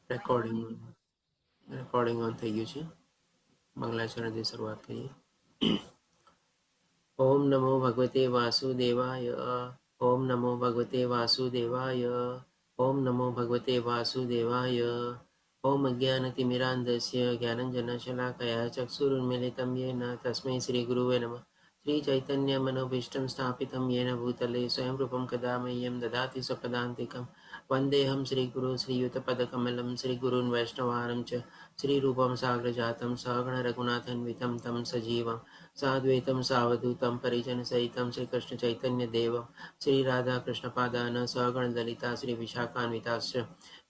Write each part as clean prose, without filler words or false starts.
Recording on થઈ ગયું છે. બંગલા ચરણથી શરૂઆત કરીએ. ઓમ નમો ભગવતે વાસુદેવાય. ઓમ નમો ભગવતે વાસુદેવાય. ઓમ નમો ભગવતે વાસુદેવાય. ઓમ અજ્ઞાનતિમિરાન્ધસ્ય જ્ઞાનંજનશલાકયા ચક્ષુરુન્મિલિतं येन તસ્मै શ્રીગુરુવે નમઃ. श्रीचैतन्यमनोभीष्टं स्थापितं येन भूतले स्वयं रूपं कदा मह्यं ददाति स्वपदान्तिकं. वन्देऽहं श्रीगुरो श्रीयुतपदकमलं श्रीगुरून् वैष्णवानं च श्रीरूपं साग्रजातं सहगणरघुनाथान्वितं तं सजीवं साद्वैतं सावधूतं परिजनसहितं श्रीकृष्णचैतन्यदेवं श्रीराधाकृष्णपादान् सहगणललिता श्रीविशाखान्विताश्च.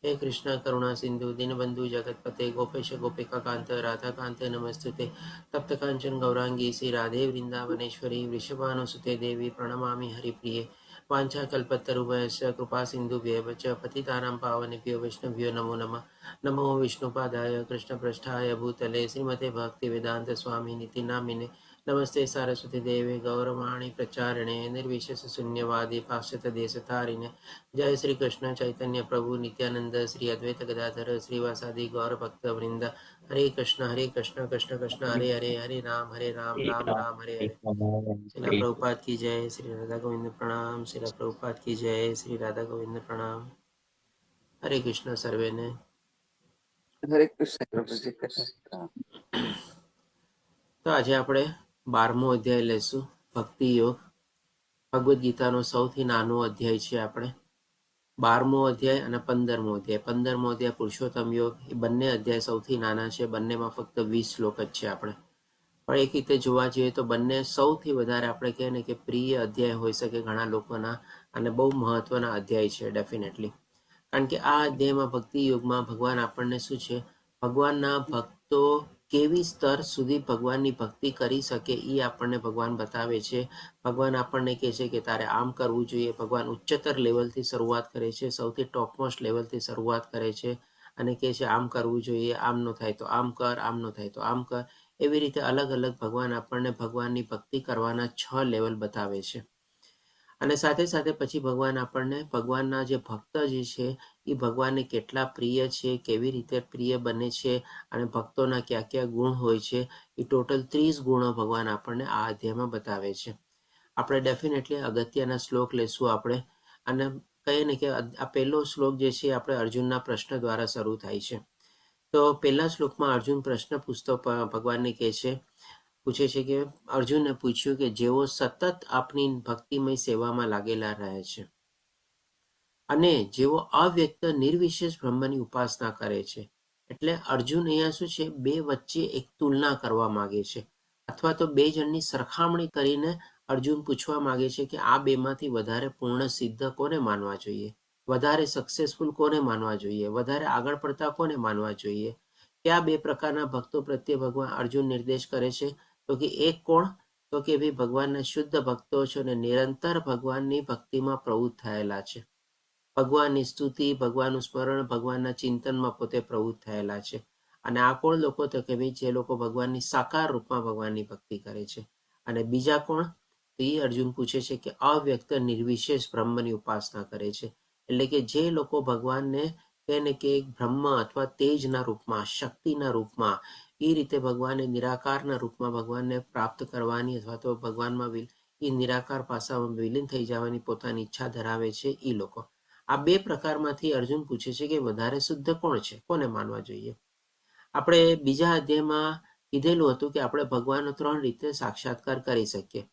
हे कृष्ण करुणा सिंधु दीनबंधु जगतपते गोपेश गोपिकाकांत राधाकांत नमस्तुते. तप्त कांचन गौरांगी श्री राधे वृंदावनेश्वरी वृषभानुसुते देवी प्रणमामि हरिप्रिये. वाञ्छाकल्पतरुभ्यश्च कृपा सिन्धुभ्येव च पतितानां पावनेभ्यो वैष्णवेभ्यो नमो नमः. नमो विष्णुपादाय कृष्णपृष्ठाय भूतले श्रीमते भक्तिवेदान्त स्वामिनिति नामिने. नमस्ते सारस्वती देवे गौरवाणी प्रचारिणे निर्विशेषशून्यवादी पाश्चात्यदेशतारिणे. जय श्री कृष्ण चैतन्य प्रभु नित्यानंद श्री अद्वैत गदाधर श्रीवासादि गौर भक्त वृंद. हरे कृष्ण कृष्ण कृष्ण हरे हरे, हरे राम राम राम हरे हरे. श्रीला प्रभुपाद की जय. श्री राधा गोविंद प्रणाम. श्रीला प्रभुपाद की जय. श्री राधा गोविंद प्रणाम. हरे कृष्ण सर्वे ने. हरे कृष्ण प्रभु जी. તો આજે આપણે 12મો અધ્યાય લેશું, ભક્તિ યોગ. ભગવદ્ ગીતાનો સૌથી નાનો અધ્યાય છે. આપણે 12મો અધ્યાય અને 15મો અધ્યાય. 15મો અધ્યાય પુરુષોત્તમ યોગ. એ બંને અધ્યાય સૌથી નાના છે. બંનેમાં ફક્ત 20 શ્લોક જ છે. આપણે પણ એક રીતે જોવા જઈએ તો બંને સૌથી વધારે આપણે કહે ને કે પ્રિય અધ્યાય હોઈ શકે ઘણા લોકોના, અને બહુ મહત્વના અધ્યાય છે ડેફિનેટલી. કારણ કે આ અધ્યાયમાં ભક્તિ યોગમાં ભગવાન આપણને શું છે, ભગવાનના ભક્તો કેવી સ્તર સુધી ભગવાનની ભક્તિ કરી શકે એ આપણને ભગવાન બતાવે છે. ભગવાન આપણને કહે છે કે તારે આમ કરવું જોઈએ. ભગવાન ઉચ્ચતર લેવલથી શરૂઆત કરે છે, સૌથી ટોપમોસ્ટ લેવલથી શરૂઆત કરે છે અને કહે છે આમ કરવું જોઈએ, આમ ન થાય તો આમ કર, આમ ન થાય તો આમ કર. એવી રીતે અલગ અલગ ભગવાન આપણને ભગવાનની ભક્તિ કરવાના 6 લેવલ બતાવે છે. અને સાથે સાથે પછી ભગવાન આપણને ભગવાનના જે ભક્ત જે છે એ ભગવાનને કેટલા પ્રિય છે, કેવી રીતે પ્રિય બને છે, અને ભક્તોના કયા કયા ગુણ હોય છે, એ ટોટલ 30 ગુણો ભગવાન આપણને આ અધ્યાયમાં બતાવે છે. આપણે ડેફિનેટલી અગત્યના શ્લોક લેશું આપણે. અને કહીએ ને કે આ પહેલો શ્લોક જે છે આપણે અર્જુનના પ્રશ્ન દ્વારા શરૂ થાય છે. તો પહેલા શ્લોકમાં અર્જુન પ્રશ્ન પૂછતો ભગવાનને કહે છે, પૂછે છે કે અર્જુને પૂછ્યું કે જેઓ સતત આપની ભક્તિમય સેવામાં લાગેલા રહે છે અને જેઓ અવ્યક્ત નિર્વિશેષ બ્રહ્મની ઉપાસના કરે છે. એટલે અર્જુન અહીંયા શું છે, બે વચ્ચે એક તુલના કરવા માંગે છે, અથવા તો બે જણની સરખામણી કરીને અર્જુન પૂછવા માંગે છે કે આ બેમાંથી વધારે પૂર્ણ સિદ્ધ કોને માનવા જોઈએ, વધારે સક્સેસફુલ કોને માનવા જોઈએ, વધારે આગળ પડતા કોને માનવા જોઈએ. કયા બે પ્રકારના ભક્તો પ્રત્યે ભગવાન અર્જુન નિર્દેશ કરે છે? તો કે એક કોણ? તો કે ભાઈ ભગવાનના શુદ્ધ ભક્તો છે અને નિરંતર ભગવાનની ભક્તિમાં પ્રવૃત્ત થયેલા છે. ભગવાનની સ્તુતિ, ભગવાનનું સ્મરણ, ભગવાનના ચિંતનમાં પોતે પ્રવૃત્ત થયેલા છે. અને આ કોણ લોકો? તો કે ભાઈ જે લોકો ભગવાનની સાકાર રૂપમાં ભગવાનની ભક્તિ કરે છે. અને બીજા કોણ? તો એ અર્જુન પૂછે છે કે અવ્યક્ત નિર્વિશેષ બ્રહ્મની ઉપાસના કરે છે. એટલે કે જે લોકો ભગવાનને કહે કે બ્રહ્મ અથવા તેજના રૂપમાં, શક્તિના રૂપમાં, એ રીતે ભગવાનને નિરાકારના રૂપમાં ભગવાનને પ્રાપ્ત કરવાની અથવા તો ભગવાનમાં એ નિરાકાર પાસામાં વિલીન થઈ જવાની પોતાની ઈચ્છા ધરાવે છે, એ લોકો. આ બે પ્રકારમાંથી અર્જુન પૂછે છે કે વધારે શુદ્ધ કોણ છે, કોને માનવા જોઈએ. આપણે બીજા અધ્યાયમાં કીધેલું હતું કે આપણે ભગવાનનો 3 રીતે સાક્ષાત્કાર કરી શકીએ.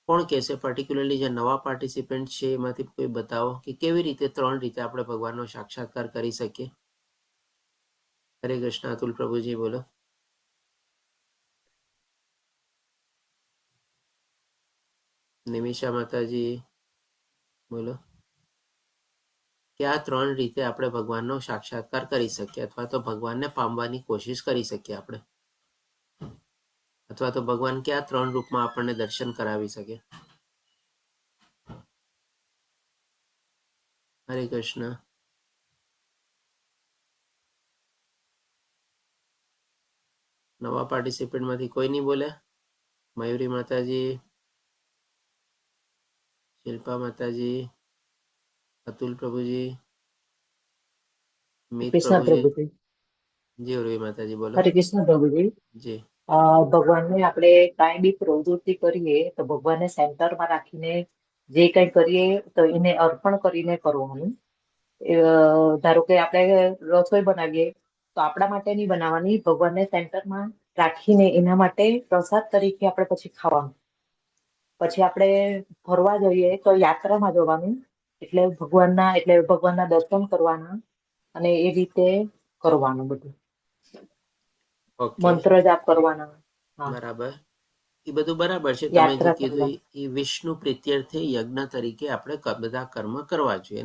કોણ કહેશે? પર્ટિક્યુલરલી જે નવા પાર્ટિસિપન્ટ છે એમાંથી કોઈ બતાવો કે કેવી રીતે 3 રીતે આપણે ભગવાનનો સાક્ષાત્કાર કરી શકીએ. હરે કૃષ્ણ. અતુલ પ્રભુજી બોલો. નિમિષા માતાજી બોલો. કે આ 3 રીતે આપણે ભગવાનનો સાક્ષાત્કાર કરી શકીએ, અથવા તો ભગવાનને પામવાની કોશિશ કરી શકીએ આપણે, અથવા તો ભગવાન કયા 3 રૂપમાં આપણને દર્શન કરાવી શકે. હરે કૃષ્ણ. નવા પાર્ટિસિપન્ટમાંથી કોઈ નહીં બોલે? મયુરી માતાજી, શિલ્પા માતાજી, અતુલ પ્રભુજી, મિત કૃષ્ણ પ્રભુજી પ્રભુજી. જી ઉર્વી માતાજી બોલો. હરે કૃષ્ણ પ્રભુજી. જી ભગવાનને આપણે કાંઈ બી પ્રવૃત્તિ કરીએ તો ભગવાનને સેન્ટરમાં રાખીને જે કંઈ કરીએ તો એને અર્પણ કરીને કરવાનું. ધારો કે આપણે રસોઈ બનાવીએ તો આપણા માટે નહીં બનાવવાની, ભગવાનને સેન્ટરમાં રાખીને એના માટે પ્રસાદ તરીકે આપણે પછી ખાવાનું. પછી આપણે ફરવા જઈએ તો યાત્રામાં જવાનું, એટલે ભગવાનના દર્શન કરવાના અને એ રીતે કરવાનું બધું. ઓકે મંત્ર જાપ કરવાના. હા, બરાબર. એ બધું બરાબર છે. તમે જે યાત્રા કીધું કરવાની. એ વિષ્ણુ પ્રીત્યર્થે યજ્ઞ તરીકે આપણે બધા કર્મ કરવા જોઈએ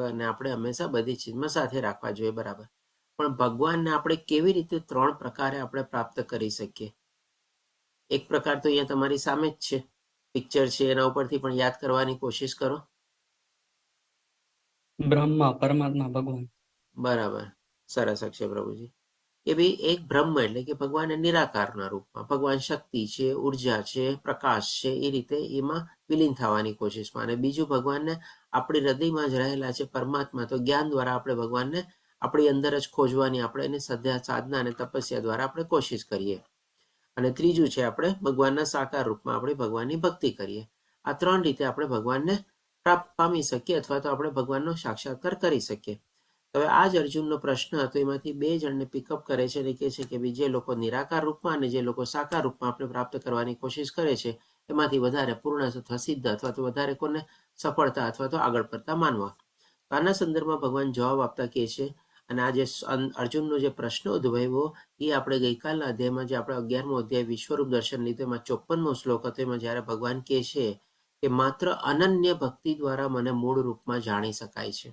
અને આપણે હંમેશા બધી ચીજમાં સાથે રાખવા જોઈએ. બરાબર. પણ ભગવાનને આપણે કેવી રીતે 3 પ્રકારે આપણે પ્રાપ્ત કરી શકીએ? એક પ્રકાર તો અહીંયા તમારી સામે જ છે, પિક્ચર છે, એના ઉપરથી પણ યાદ કરવાની કોશિશ કરો. બ્રહ્મા, પરમાત્મા, ભગવાન. બરાબર, સરસ અક્ષય પ્રભુજી. એ બી એક બ્રહ્મ એટલે કે ભગવાન નિરાકારના રૂપમાં, ભગવાન શક્તિ છે, ઉર્જા છે, પ્રકાશ છે, એ રીતે એમાં વિલીન થવાની કોશિશમાં. અને બીજું ભગવાનને આપણી હૃદયમાં જ રહેલા છે પરમાત્મા, તો જ્ઞાન દ્વારા આપણે ભગવાનને આપણી અંદર જ ખોજવાની આપણે એની સાધના અને તપસ્યા દ્વારા આપણે કોશિશ કરીએ. અને ત્રીજું છે આપણે ભગવાનના સાકાર રૂપમાં આપણે ભગવાનની ભક્તિ કરીએ. આ 3 રીતે આપણે ભગવાનને પ્રાપ્ત પામી શકીએ અથવા તો આપણે ભગવાનનો સાક્ષાત્કાર કરી શકીએ. હવે આ જ અર્જુનનો પ્રશ્ન હતો, એમાંથી 2 જણને પિકઅપ કરે છે અને કહે છે કે જે લોકો નિરાકાર રૂપમાં અને જે લોકો સાકાર રૂપમાં આપણે પ્રાપ્ત કરવાની કોશિશ કરે છે એમાંથી વધારે પૂર્ણ અથવા સિદ્ધ અથવા તો વધારે કોને સફળતા અથવા તો આગળ પડતા માનવા. આના સંદર્ભમાં ભગવાન જવાબ આપતા કહે છે, અને આ જે અર્જુનનો જે પ્રશ્ન ઉદ્ભવ્યો એ આપણે ગઈકાલના અધ્યાયમાં જે આપણે 11મો અધ્યાય વિશ્વરૂપ દર્શન લીધું એમાં 54મો શ્લોક હતો. એમાં જ્યારે ભગવાન કહે છે કે માત્ર અનન્ય ભક્તિ દ્વારા મને મૂળ રૂપમાં જાણી શકાય છે,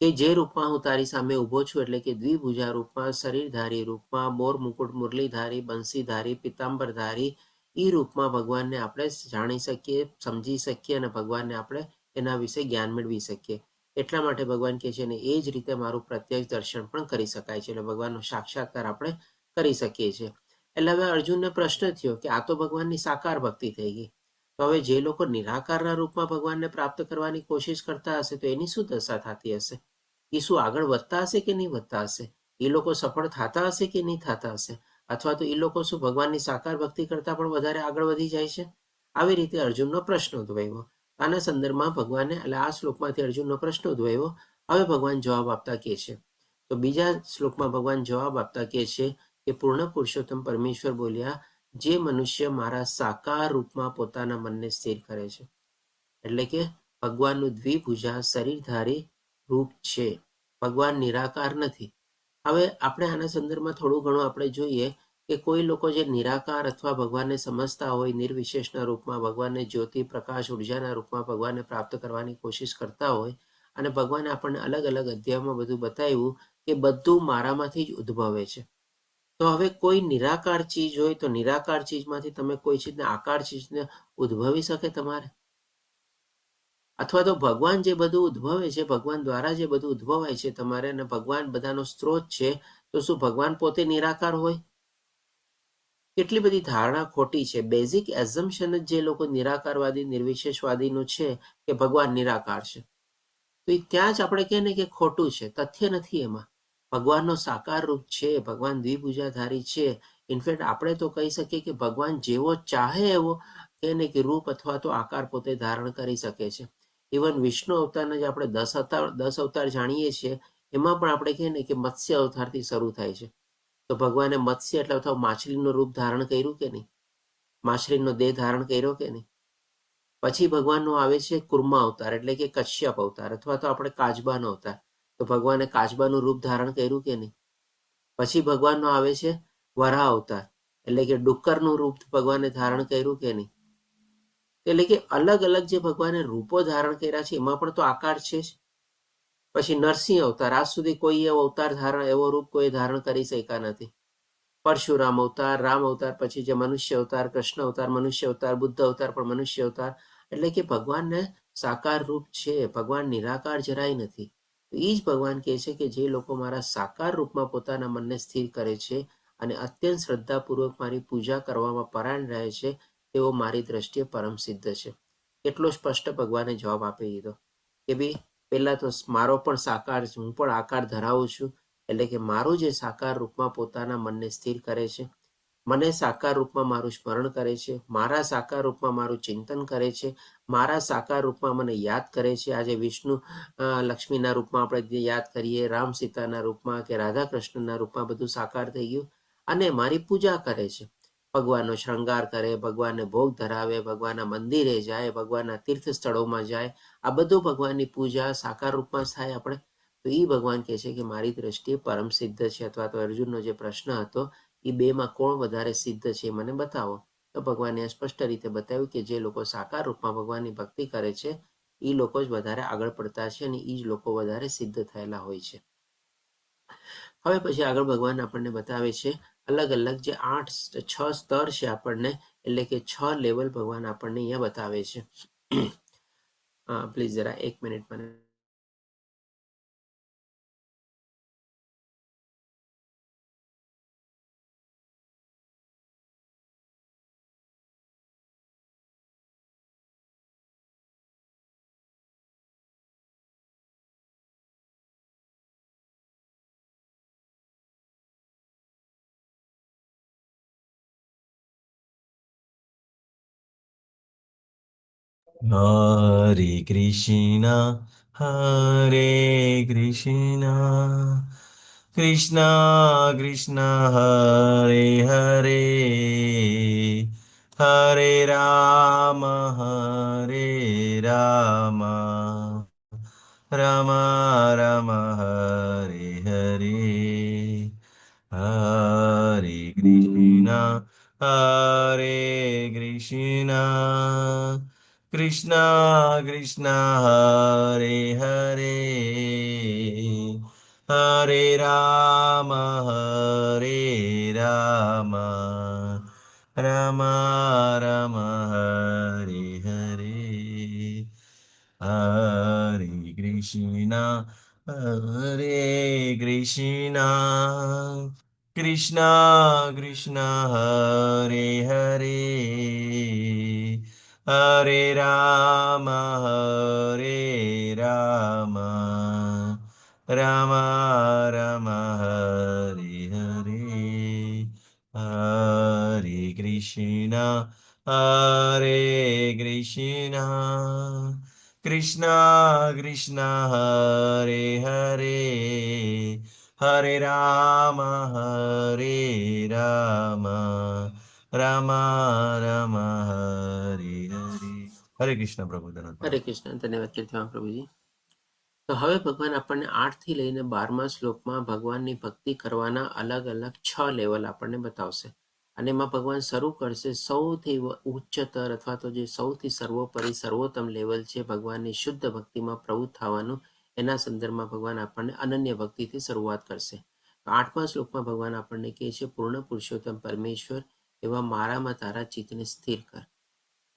કે જે રૂપમાં હું તારી સામે ઊભો છું એટલે કે દ્વિભુજા રૂપમાં, શરીરધારી રૂપમાં, મોર મુકુટ, મુરલીધારી, બંસીધારી, પિતાંબરધારી, એ રૂપમાં ભગવાનને આપણે જાણી શકીએ, સમજી શકીએ અને ભગવાનને આપણે એના વિશે જ્ઞાન મેળવી શકીએ. એટલા માટે ભગવાન કહે છે, અને એ જ રીતે મારું પ્રત્યક્ષ દર્શન પણ કરી શકાય છે, એટલે ભગવાનનો સાક્ષાત્કાર આપણે કરી શકીએ છીએ. એટલે હવે અર્જુનને પ્રશ્ન થયો કે આ તો ભગવાનની સાકાર ભક્તિ થઈ ગઈ, તો હવે જે લોકો નિરાકારના રૂપમાં ભગવાનને પ્રાપ્ત કરવાની કોશિશ કરતા હશે તો એની શું દશા થતી હશે? એ શું આગળ વધતા હશે કે નહીં વધતા હશે? એ લોકો સફળ થતા હશે કે નહીં થતા હશે? અથવા તો એ લોકો શું ભગવાનની સાકાર ભક્તિ કરતા પણ વધારે આગળ વધી જાય છે? આવી રીતે અર્જુનનો પ્રશ્ન ઉદ્ભવ્યો. આના સંદર્ભમાં ભગવાને એટલે આ શ્લોકમાંથી અર્જુનનો પ્રશ્ન ઉદ્ભવ્યો. હવે ભગવાન જવાબ આપતા કહે છે, તો બીજા શ્લોકમાં ભગવાન જવાબ આપતા કહે છે કે પૂર્ણ પુરુષોત્તમ પરમેશ્વર બોલ્યા, જે મનુષ્ય મારા સાકાર રૂપમાં પોતાના મનને સ્થિર કરે છે, એટલે કે ભગવાનનું દ્વિભુજા શરીરધારી રૂપ છે, ભગવાન નિરાકાર નથી. હવે આપણે આના સંદર્ભમાં થોડું ઘણું આપણે જોઈએ કે કોઈ લોકો જે નિરાકાર અથવા ભગવાનને સમજતા હોય, નિર્વિશેષના રૂપમાં ભગવાનને જ્યોતિ, પ્રકાશ, ઉર્જાના રૂપમાં ભગવાનને પ્રાપ્ત કરવાની કોશિશ કરતા હોય, અને ભગવાને આપણને અલગ અલગ અધ્યાયમાં બધું બતાવ્યું કે બધું મારામાંથી જ ઉદ્ભવે છે. તો હવે કોઈ નિરાકાર ચીજ હોય તો નિરાકાર ચીજમાંથી તમે કોઈ ચીજને આકાર ચીજને ઉદ્ભવી શકે તમારે? અથવા તો ભગવાન જે બધું ઉદ્ભવે છે, ભગવાન દ્વારા જે બધું ઉદ્ભવાય છે તમારે, અને ભગવાન બધાનો સ્ત્રોત છે, તો શું ભગવાન પોતે નિરાકાર હોય? કેટલી બધી ધારણા ખોટી છે. બેઝિક એઝમ્પશન જ જે લોકો નિરાકારવાદી, નિર્વિશેષવાદીનું છે કે ભગવાન નિરાકાર છે, તો એ ત્યાં જ આપણે કહીએ ને કે ખોટું છે, તથ્ય નથી એમાં. ભગવાનનો સાકાર રૂપ છે, ભગવાન દ્વિભુજાધારી છે. ઇનફેક્ટ આપણે તો કહી શકીએ કે ભગવાન જેવો ચાહે એવો કહે ને કે રૂપ અથવા તો આકાર પોતે ધારણ કરી શકે છે. ઇવન વિષ્ણુ અવતારના જે આપણે 10 અવતાર જાણીએ છીએ એમાં પણ આપણે કહીએ ને કે મત્સ્ય અવતારથી શરૂ થાય છે, તો ભગવાને મત્સ્ય એટલે અથવા માછલીનું રૂપ ધારણ કર્યું કે નહીં? માછલીનો દેહ ધારણ કર્યો કે નહીં? પછી ભગવાનનો આવે છે કુર્મા અવતાર એટલે કે કશ્યપ અવતાર, અથવા તો આપણે કાચબાનો અવતાર, તો ભગવાને કાચબાનું રૂપ ધારણ કર્યું કે નહીં? પછી ભગવાનનો આવે છે વરાહ અવતાર એટલે કે ડુક્કરનું રૂપ ભગવાને ધારણ કર્યું કે નહીં? એટલે કે અલગ અલગ જે ભગવાને રૂપો ધારણ કર્યા છે એમાં પણ તો આકાર છે જ. પછી નરસિંહ અવતાર, આજ સુધી કોઈ એવો અવતાર એવો રૂપ કોઈ ધારણ કરી શક્યા નથી. પરશુરામ અવતાર, રામ અવતાર, પછી જે મનુષ્ય અવતાર, કૃષ્ણ અવતાર, મનુષ્ય અવતાર, બુદ્ધ અવતાર પણ મનુષ્ય અવતાર. એટલે કે ભગવાનને સાકાર રૂપ છે, ભગવાન નિરાકાર જરાય નથી. એ જ ભગવાન કહે છે કે જે લોકો મારા સાકાર રૂપમાં પોતાના મનને સ્થિર કરે છે અને અત્યંત શ્રદ્ધાપૂર્વક મારી પૂજા કરવામાં પરાયણ રહે છે, તેઓ મારી દ્રષ્ટિએ પરમ સિદ્ધ છે. એટલો સ્પષ્ટ ભગવાને જવાબ આપી દીધો કે ભાઈ પહેલા તો મારો પણ સાકાર છે, હું પણ આકાર ધરાવું છું, એટલે કે મારું જે સાકાર રૂપમાં પોતાના મનને સ્થિર કરે છે, મને સાકાર રૂપમાં મારું સ્મરણ કરે છે, મારા સાકાર રૂપમાં મારું ચિંતન કરે છે, મારા સાકાર રૂપમાં મને યાદ કરે છે. આજે વિષ્ણુ લક્ષ્મીના રૂપમાં આપણે યાદ કરીએ, રામ સીતાના રૂપમાં કે રાધા કૃષ્ણના રૂપમાં બધું સાકાર થઈ ગયું અને મારી પૂજા કરે છે. ભગવાનનો શૃંગાર કરે, ભગવાનને ભોગ ધરાવે, ભગવાનના મંદિરે જાય, ભગવાનના તીર્થ સ્થળોમાં જાય. આ બધું ભગવાનની પૂજા સાકાર રૂપમાં થાય આપણે. તો એ ભગવાન કહે છે કે મારી દ્રષ્ટિએ પરમ સિદ્ધ છે. અથવા તો અર્જુનનો જે પ્રશ્ન હતો એ બેમાં કોણ વધારે સિદ્ધ છે મને બતાવો. તો ભગવાને સ્પષ્ટ રીતે બતાવ્યું કે જે લોકો સાકાર રૂપમાં ભગવાનની ભક્તિ કરે છે એ લોકો જ વધારે આગળ પડતા છે અને એ જ લોકો વધારે સિદ્ધ થયેલા હોય છે. હવે પછી આગળ ભગવાન આપણને બતાવે છે અલગ અલગ જે 6 સ્તર છે આપણને, એટલે કે 6 લેવલ ભગવાન આપણને અહીંયા બતાવે છે. પ્લીઝ જરા 1 મિનિટ મને. Hare Krishna, Hare Krishna, Krishna Krishna, Hare Hare, Hare Rama, Hare Rama, Rama Rama, Hare Hare. Hare Krishna, Hare Krishna, Krishna Krishna, Hare Hare, Hare Rama, Hare Rama, Rama Rama, Hare Hare. Hare Krishna, Hare Krishna, Krishna Krishna, Hare Hare, Hare Rama, Hare Rama, Rama Rama, Hare Hare. Hare Krishna, Hare Krishna, Krishna Krishna, Hare Hare, Hare Rama, Hare Rama, Rama Rama, Hare Hare. Hare Krishna, Prabhu. હરે કૃષ્ણ. ધન્યવાદ કીર્તિમાં પ્રભુજી. તો હવે ભગવાન આપણને 8 થી લઈને 12મા શ્લોકમાં ભગવાનની ભક્તિ કરવાના અલગ અલગ 6 લેવલ આપણને બતાવશે. અને એમાં ભગવાન શરૂ કરશે સૌથી ઉચ્ચતર અથવા તો જે સૌથી સર્વોપરી સર્વોત્તમ લેવલ છે ભગવાનની શુદ્ધ ભક્તિમાં પ્રવૃત્ત થવાનું. એના સંદર્ભમાં ભગવાન આપણને અનન્ય ભક્તિથી શરૂઆત કરશે. 8મા શ્લોકમાં ભગવાન આપણને કહે છે પૂર્ણ પુરુષોત્તમ પરમેશ્વર એવા મારામાં તારા ચિત્તને સ્થિર કર.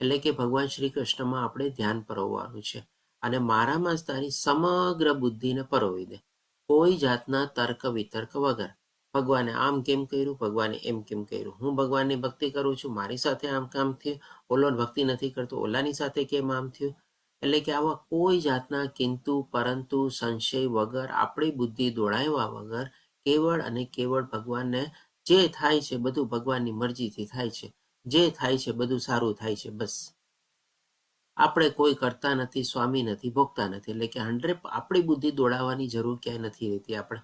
એટલે કે ભગવાન શ્રી કૃષ્ણમાં આપણે ધ્યાન પરોવવાનું છે અને મારામાં જ તારી સમગ્ર બુદ્ધિને પરોવી દે, કોઈ જાતના તર્ક વિતર્ક વગર. ભગવાને આમ કેમ કર્યું, ભગવાને એમ કેમ કર્યું, હું ભગવાનની ભક્તિ કરું છું, મારી સાથે આમ કામ થયું, ઓલો ભક્તિ નથી કરતો, ઓલાની સાથે કેમ આમ થયું. એટલે કે આવા કોઈ જાતના કિંતુ પરંતુ સંશય વગર આપણી બુદ્ધિ દોડાવ્યા વગર કેવળ અને કેવળ ભગવાનને જે થાય છે બધું ભગવાનની મરજીથી થાય છે, જે થાય છે બધું સારું થાય છે. બસ આપણે કોઈ કરતા નથી, સ્વામી નથી, ભોગતા નથી. એટલે કે 100 આપણી બુદ્ધિ દોડાવવાની જરૂર ક્યાંય નથી રહેતી. આપણે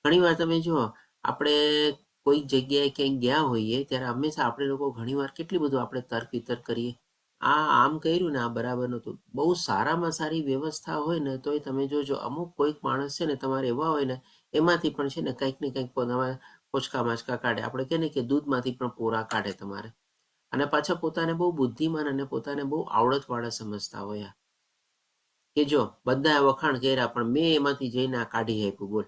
ઘણીવાર તમે જુઓ, આપણે કોઈક જગ્યાએ ક્યાંય ગયા હોઈએ ત્યારે હંમેશા આપણે લોકો ઘણીવાર કેટલી બધું આપણે તર્ક વિતર્ક કરીએ, આ આમ કર્યું ને આ બરાબર નહોતું. બહુ સારામાં સારી વ્યવસ્થા હોય ને તોય તમે જોજો અમુક કોઈક માણસ છે ને તમારે એવા હોય ને એમાંથી પણ છે ને કંઈક ને કંઈક તમારે પોચકા માચકા કાઢે. આપણે કહે ને કે દૂધમાંથી પણ પોરા કાઢે તમારે. અને પાછા પોતાને બહુ બુદ્ધિમાન અને પોતાને બહુ આવડતવાળા સમજતા હોય કે જો બધાએ વખાણ કર્યા પણ મેં એમાંથી જઈને આ કાઢી આપ્યું. બોલ,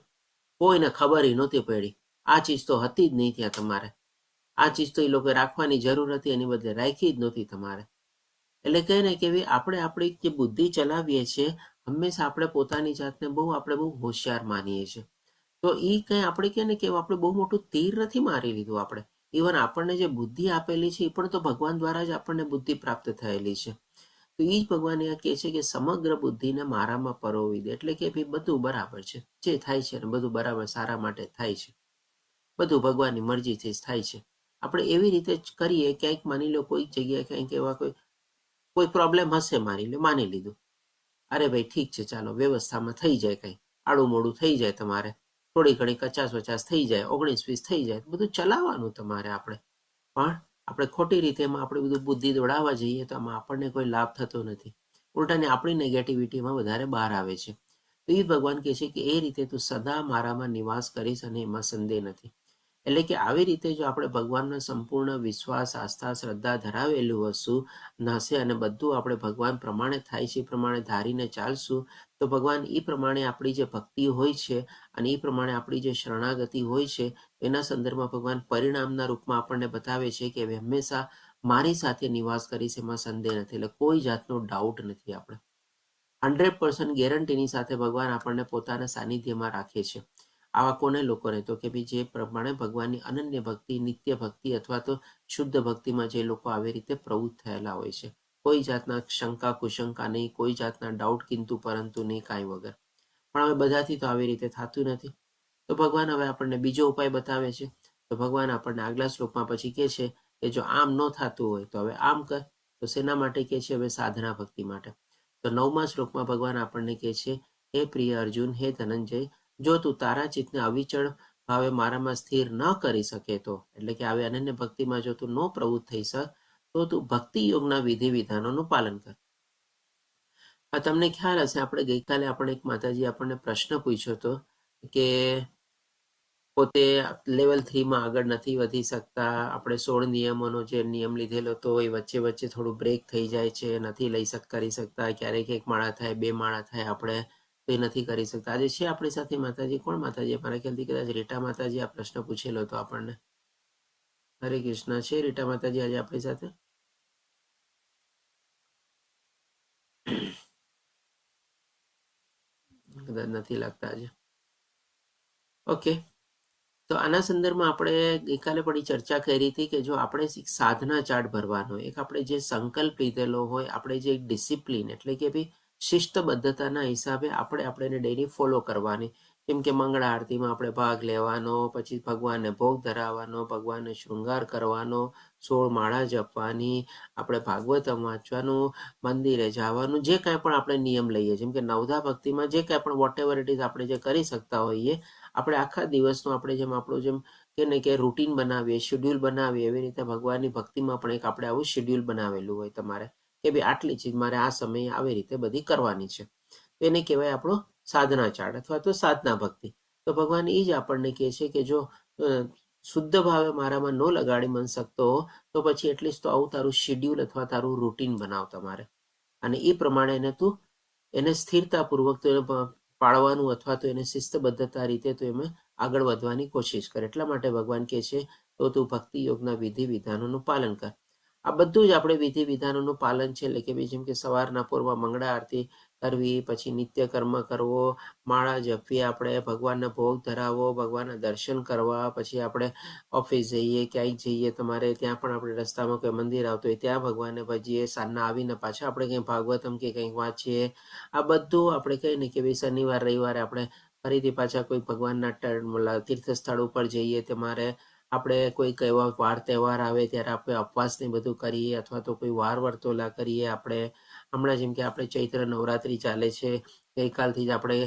કોઈને ખબર નહોતી પડી, આ ચીજ તો હતી જ નહીં ત્યાં તમારે, આ ચીજ તો એ લોકો રાખવાની જરૂર હતી એની બદલે રાખી જ નહોતી તમારે. એટલે કહે ને કે આપણે આપણી જે બુદ્ધિ ચલાવીએ છીએ હંમેશા આપણે પોતાની જાતને આપણે બહુ હોશિયાર માનીએ છીએ. તો એ કંઈ આપણે કહે ને કે આપણે બહુ મોટું તીર નથી મારી લીધું. આપણે ઇવન આપણને જે બુદ્ધિ આપેલી છે એ પણ તો ભગવાન દ્વારા જ આપણને બુદ્ધિ પ્રાપ્ત થયેલી છે. તો તો એ જ ભગવાન અહીંયા કહે છે કે સમગ્ર બુદ્ધિને મારામાં પરોવી દે, એટલે કે ભાઈ બધું બરાબર છે, જે થાય છે ને બધું બરાબર સારા માટે થાય છે, બધું ભગવાનની મરજીથી જ થાય છે. આપણે એવી રીતે જ કરીએ. ક્યાંક માની લો કોઈ જગ્યાએ કંઈક એવા કોઈ પ્રોબ્લેમ હશે, માની લીધું, અરે ભાઈ ઠીક છે, ચાલો વ્યવસ્થામાં થઈ જાય, કંઈ આડું મોડું થઈ જાય, તમારે થોડી ઘણી કચાસ વચાસ થઈ જાય, 19-20 થઈ જાય, બધું ચલાવવાનું તમારે. પણ આપણે ખોટી રીતે એમાં આપણે બધું બુદ્ધિ દોડાવવા જઈએ તો આમાં આપણને કોઈ લાભ થતો નથી, ઉલટાને આપણી નેગેટિવિટીમાં વધારે બહાર આવે છે. તો એ ભગવાન કહે છે કે એ રીતે તું સદા મારામાં નિવાસ કરીશ અને એમાં સંદેહ નથી. એટલે કે આવી રીતે જો આપણે ભગવાનનો સંપૂર્ણ વિશ્વાસ, આસ્થા, શ્રદ્ધા ધરાવેલું હશે અને બધું આપણે ભગવાન પ્રમાણે થાય છે એ પ્રમાણે ધારીને ચાલશું, તો ભગવાન એ પ્રમાણે આપણી જે ભક્તિ હોય છે અને એ પ્રમાણે આપણી જે શરણાગતિ હોય છે એના સંદર્ભમાં ભગવાન પરિણામના રૂપમાં આપણને બતાવે છે કે હવે હંમેશા મારી સાથે નિવાસ કરીશ, એમાં સંદેહ નથી. એટલે કોઈ જાતનો ડાઉટ નથી. આપણે 100% ગેરંટીની સાથે ભગવાન આપણને પોતાના સાનિધ્યમાં રાખે છે. આવા કોને લોકોને? તો કે ભાઈ જે પ્રમાણે ભગવાનની અનન્ય ભક્તિ, નિત્ય ભક્તિ અથવા તો શુદ્ધ ભક્તિમાં જે લોકો આવી રીતે પ્રવૃત્ત થયેલા હોય છે. કોઈ જાતના શંકા કુશંકા નહીં, કોઈ જાતના ડાઉટ કિંતુ પરંતુ નહીં, કાંઈ વગર. પણ હવે બધાથી તો આવી રીતે થતું નથી. તો ભગવાન હવે આપણને બીજો ઉપાય બતાવે છે. તો ભગવાન આપણને આગલા શ્લોકમાં પછી કહે છે કે જો આમ ન થતું હોય તો હવે આમ કર. તો શેના માટે કહે છે? હવે સાધના ભક્તિ માટે. તો 9મા શ્લોકમાં ભગવાન આપણને કહે છે, હે પ્રિય અર્જુન, હે ધનંજય, જો તું તારા ચિત્તને અવિચળ ભાવે મારામાં સ્થિર ન કરી શકે તો, એટલે કે આવી અનન્ય ભક્તિમાં જો તું ન પ્રવૃત્ત થઈ શક, તો તું ભક્તિ યોગના વિધિ વિધાનોનું પાલન કર. તમને ખ્યાલ હશે, આપણે ગઈકાલે એક માતાજી આપણને પ્રશ્ન પૂછ્યો હતો કે પોતે લેવલ 3માં આગળ નથી વધી શકતા, આપણે 16 નિયમોનો જે નિયમ લીધેલો હતો એ વચ્ચે થોડું બ્રેક થઈ જાય છે, નથી કરી શકતા, ક્યારેક 1 માળા થાય, 2 માળા થાય, આપણે તો એ નથી કરી શકતા. આજે છે આપણી સાથે માતાજી. કોણ માતાજી? મારા ખ્યાલથી કદાચ રીટા માતાજી આ પ્રશ્ન પૂછેલો હતો આપણને. હરે કૃષ્ણ. છે રીટા માતાજી આજે આપણી સાથે? કદાચ નથી લાગતા આજે. ઓકે, તો આના સંદર્ભમાં આપણે ગઈકાલે પણ ચર્ચા કરી હતી કે જો આપણે સાધના ચાર્ટ ભરવાનો, એક આપણે જે સંકલ્પ લીધેલો હોય, આપણે જે ડિસિપ્લિન, એટલે કે ભાઈ શિસ્તબદ્ધતાના હિસાબે આપણે ડેલી ફોલો કરવાની. જેમ કે મંગળા આરતીમાં આપણે ભાગ લેવાનો, પછી ભગવાનને ભોગ ધરાવવાનો, ભગવાનને શૃંગાર કરવાનો, 16 માળા જપવાની, આપણે ભાગવતમ વાંચવાનું, મંદિરે જવાનું, જે કાંઈ પણ આપણે નિયમ લઈએ, જેમ કે નવધા ભક્તિમાં જે કાંઈ પણ વોટ એવર ઇટ ઇઝ આપણે જે કરી શકતા હોઈએ, આપણે આખા દિવસનું આપણું જેમ કે રૂટીન બનાવીએ, શેડ્યુલ બનાવીએ, એવી રીતે ભગવાનની ભક્તિમાં પણ એક આપણે આવું શેડ્યુલ બનાવેલું હોય તમારે કે ભાઈ આટલી ચીજ મારે આ સમયે આવી રીતે બધી કરવાની છે. તો એને કહેવાય આપણો સાધના ચાર્ટ અથવા તો સાધના ભક્તિ. તો ભગવાન એ જ આપણને કહે છે કે જો શુદ્ધ ભાવે મારામાં ન લગાડી મન શકતો તો પછી એટલીસ્ટ તો આવું તારું શેડ્યુલ અથવા તારું રૂટીન બનાવ તમારે, અને એ પ્રમાણે એને સ્થિરતાપૂર્વક તો એને પાળવાનું અથવા તો એને શિસ્તબદ્ધતા રીતે તો એમાં આગળ વધવાની કોશિશ કર. એટલા માટે ભગવાન કહે છે તો તું ભક્તિ યોગના વિધિ વિધાનોનું પાલન કર. આ બધું જ આપણે વિધિ વિધાનોનું પાલન છે. એટલે કે જેમ કે સવારના પૂર્વમાં મંગળા આરતી કરવી, પછી નિત્ય કર્મ કરવો, માળા જપવી, આપણે ભગવાનને ભોગ ધરાવવો, ભગવાનના દર્શન કરવા, પછી આપણે ઓફિસ જઈએ, ક્યાંય જઈએ તમારે ત્યાં પણ આપણે રસ્તામાં કોઈ મંદિર આવતું હોય ત્યાં ભગવાનને ભજીએ, સાંજના આવીને પાછા આપણે કંઈ ભાગવતમ કે કંઈક વાંચીએ. આ બધું આપણે કહીએ ને કે ભાઈ શનિવાર રવિવારે આપણે ફરીથી પાછા કોઈ ભગવાનના તીર્થ સ્થળ ઉપર જઈએ, તમારે આપણે કોઈક એવા વાર તહેવાર આવે ત્યારે આપણે ઉપવાસને બધું કરીએ, અથવા તો કોઈ વાર વર્તોલા કરીએ. આપણે હમણાં જેમ કે આપણે ચૈત્ર નવરાત્રિ ચાલે છે, ગઈકાલથી જ આપણે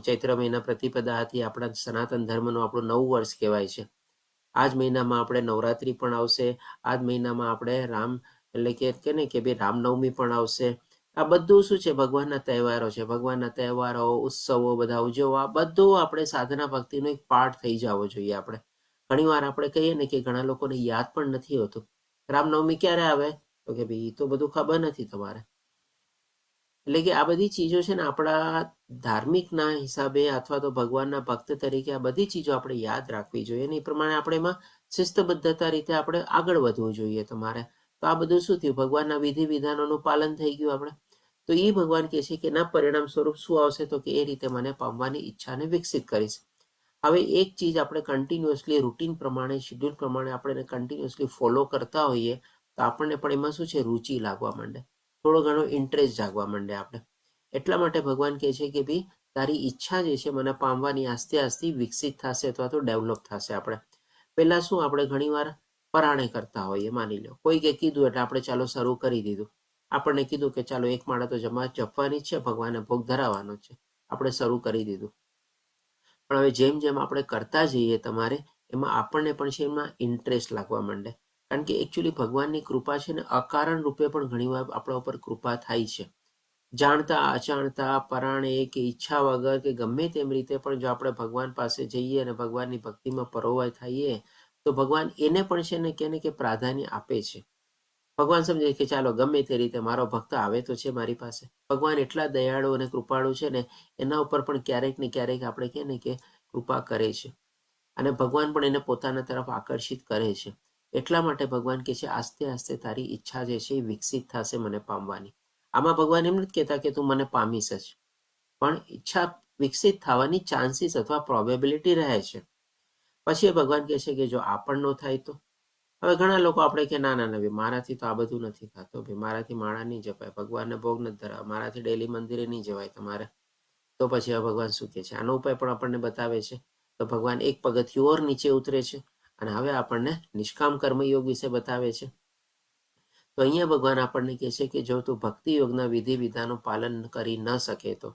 ચૈત્ર મહિના પ્રતિપદા હતી, આપણા સનાતન ધર્મનું આપણું નવું વર્ષ કહેવાય છે. આ જ મહિનામાં આપણે નવરાત્રિ પણ આવશે, આ જ મહિનામાં આપણે એટલે કે ને કે ભાઈ રામનવમી પણ આવશે. આ બધું શું છે? ભગવાનના તહેવારો છે. ભગવાનના તહેવારો, ઉત્સવો બધા ઉજવવા, આ બધું આપણે સાધના ભક્તિનો એક પાર્ટ થઈ જવો જોઈએ. આપણે ઘણીવાર આપણે કહીએ ને કે ઘણા લોકોને યાદ પણ નથી હોતું રામનવમી ક્યારે આવે, તો કે ભાઈ તો બધું ખબર નથી તમારે. એટલે કે આ બધી ચીજો છે ને આપણા ધાર્મિકના હિસાબે અથવા તો ભગવાનના ભક્ત તરીકે આ બધી ચીજો આપણે યાદ રાખવી જોઈએ, અને એ પ્રમાણે આપણે એમાં શિસ્તબદ્ધતા રીતે આપણે આગળ વધવું જોઈએ તમારે. તો આ બધું શું થયું? ભગવાનના વિધિ વિધાનોનું પાલન થઈ ગયું આપણે. તો એ ભગવાન કહે છે કે ના પરિણામ સ્વરૂપ શું આવશે? તો કે એ રીતે મને પામવાની ઈચ્છાને વિકસિત કરીશ. હવે એક ચીજ આપણે કન્ટિન્યુઅસલી રૂટીન પ્રમાણે, શેડ્યુલ પ્રમાણે આપણે કન્ટિન્યુઅસલી ફોલો કરતા હોઈએ તો આપણને પણ એમાં શું છે? રુચિ લાગવા માંડે. થોડો ઘણો ઇન્ટરેસ્ટ જાગવા માંડે આપણે. એટલા માટે ભગવાન કહે છે કે ભાઈ તારી ઈચ્છા જે છે મને પામવાની આસ્તે આસ્તે વિકસિત થશે અથવા તો ડેવલપ થશે. આપણે પહેલા શું આપણે ઘણીવાર પરાણે કરતા હોઈએ, માની લો કોઈકે કીધું એટલે આપણે ચાલો શરૂ કરી દીધું. આપણને કીધું કે ચાલો એક માળા તો જપવાની છે, ભગવાનને ભોગ ધરાવવાનો છે, આપણે શરૂ કરી દીધું. પણ હવે જેમ જેમ આપણે કરતા જઈએ તમારે એમાં આપણને પણ છે એમાં ઇન્ટરેસ્ટ લાગવા માંડે. કારણ કે એકચ્યુઅલી ભગવાનની કૃપા છે ને અકારણ રૂપે પણ ઘણીવાર આપણા ઉપર કૃપા થાય છે. જાણતા અજાણતા પરાણે કે ઈચ્છા વગર કે ગમે તેમ રીતે પણ જો આપણે ભગવાન પાસે જઈએ અને ભગવાનની ભક્તિમાં પરોવાય થઈએ તો ભગવાન એને પણ છે ને કે કે પ્રાધાન્ય આપે છે. ભગવાન સમજે કે ચાલો ગમે તે રીતે મારો ભક્ત આવે તો છે મારી પાસે. ભગવાન એટલા દયાળુ અને કૃપાળુ છે ને એના ઉપર પણ ક્યારેક ને ક્યારેક આપણે કહે ને કે કૃપા કરે છે અને ભગવાન પણ એને પોતાના તરફ આકર્ષિત કરે છે. એટલા માટે ભગવાન કહે છે આસ્તે આસ્તે તારી ઈચ્છા જે છે એ વિકસિત થશે મને પામવાની. આમાં ભગવાન એમ નથી કહેતા કે તું મને પામીશ જ, પણ ઈચ્છા વિકસિત થવાની ચાન્સીસ અથવા પ્રોબેબિલિટી રહે છે. પછી ભગવાન કહે છે કે જો આ પણ ન થાય તો. હવે ઘણા લોકો આપણે કે ના ના ના મારાથી તો આ બધું નથી થતું, ભાઈ મારાથી માળા નહીં જપાય, ભગવાનને ભોગ નથી ધરાવે, મારાથી ડેલી મંદિરે નહીં જવાય તમારે. તો પછી હવે ભગવાન શું કહે છે? આનો ઉપાય પણ આપણને બતાવે છે. તો ભગવાન એક પગથિયું ઓર નીચે ઉતરે છે અને હવે આપણને નિષ્કામ કર્મયોગ વિશે બતાવે છે. તો અહીંયા ભગવાન આપણને કહે છે કે જો તું ભક્તિ યોગના વિધિ વિધાનનું પાલન કરી ન શકે તો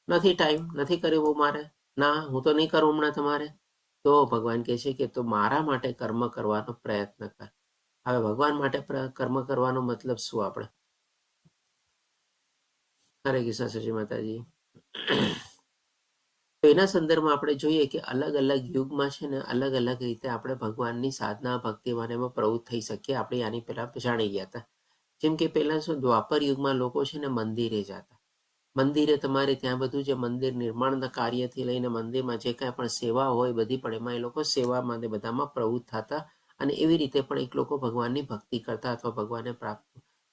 નથી ટાઈમ, નથી કરવું મારે, ના હું તો નહીં કરું હમણાં તમારે, તો ભગવાન કહે છે કે તો મારા માટે કર્મ કરવાનો પ્રયત્ન કર. હવે ભગવાન માટે કર્મ કરવાનો મતલબ શું? આપણે હરે કૃષ્ણ સચી માતાજી. તો એના સંદર્ભમાં આપણે જોઈએ કે અલગ અલગ યુગમાં છે ને અલગ અલગ રીતે આપણે ભગવાનની સાધના ભક્તિમાં એમાં પ્રવૃત્ત થઈ શકીએ. આપણે આની પહેલા જાણી ગયા હતા. જેમ કે પહેલા શું દ્વાપર યુગમાં લોકો છે ને મંદિરે જતા. મંદિરે તમારે ત્યાં બધું જે મંદિર નિર્માણના કાર્યથી લઈને મંદિરમાં જે કાંઈ પણ સેવા હોય બધી પણ એમાં એ લોકો સેવામાં બધામાં પ્રવૃત્ત થતા અને એવી રીતે પણ એક લોકો ભગવાનની ભક્તિ કરતા અથવા ભગવાનને પ્રાપ્ત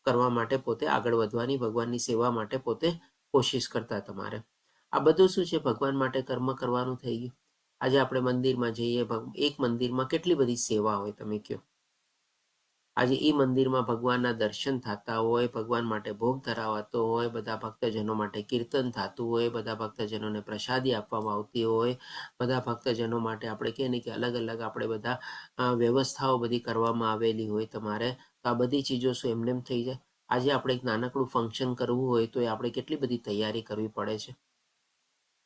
કરવા માટે પોતે આગળ વધવાની, ભગવાનની સેવા માટે પોતે કોશિશ કરતા. તમારે આ બધું શું છે? ભગવાન માટે કર્મ કરવાનું થઈ ગયું. આજે આપણે મંદિરમાં જઈએ, એક મંદિરમાં કેટલી બધી સેવા હોય તમે કહો. આજે એ મંદિરમાં ભગવાનના દર્શન થતા હોય, ભગવાન માટે ભોગ ધરાવાતો હોય, બધા ભક્તજનો માટે કીર્તન થતું હોય, બધા ભક્તજનોને પ્રસાદી આપવામાં આવતી હોય, બધા ભક્તજનો માટે આપણે કહે ને કે અલગ અલગ આપણે બધા વ્યવસ્થાઓ બધી કરવામાં આવેલી હોય તમારે. તો આ બધી ચીજો શું એમને એમ થઈ જાય? આજે આપણે એક નાનકડું ફંક્શન કરવું હોય તો એ આપણે કેટલી બધી તૈયારી કરવી પડે છે.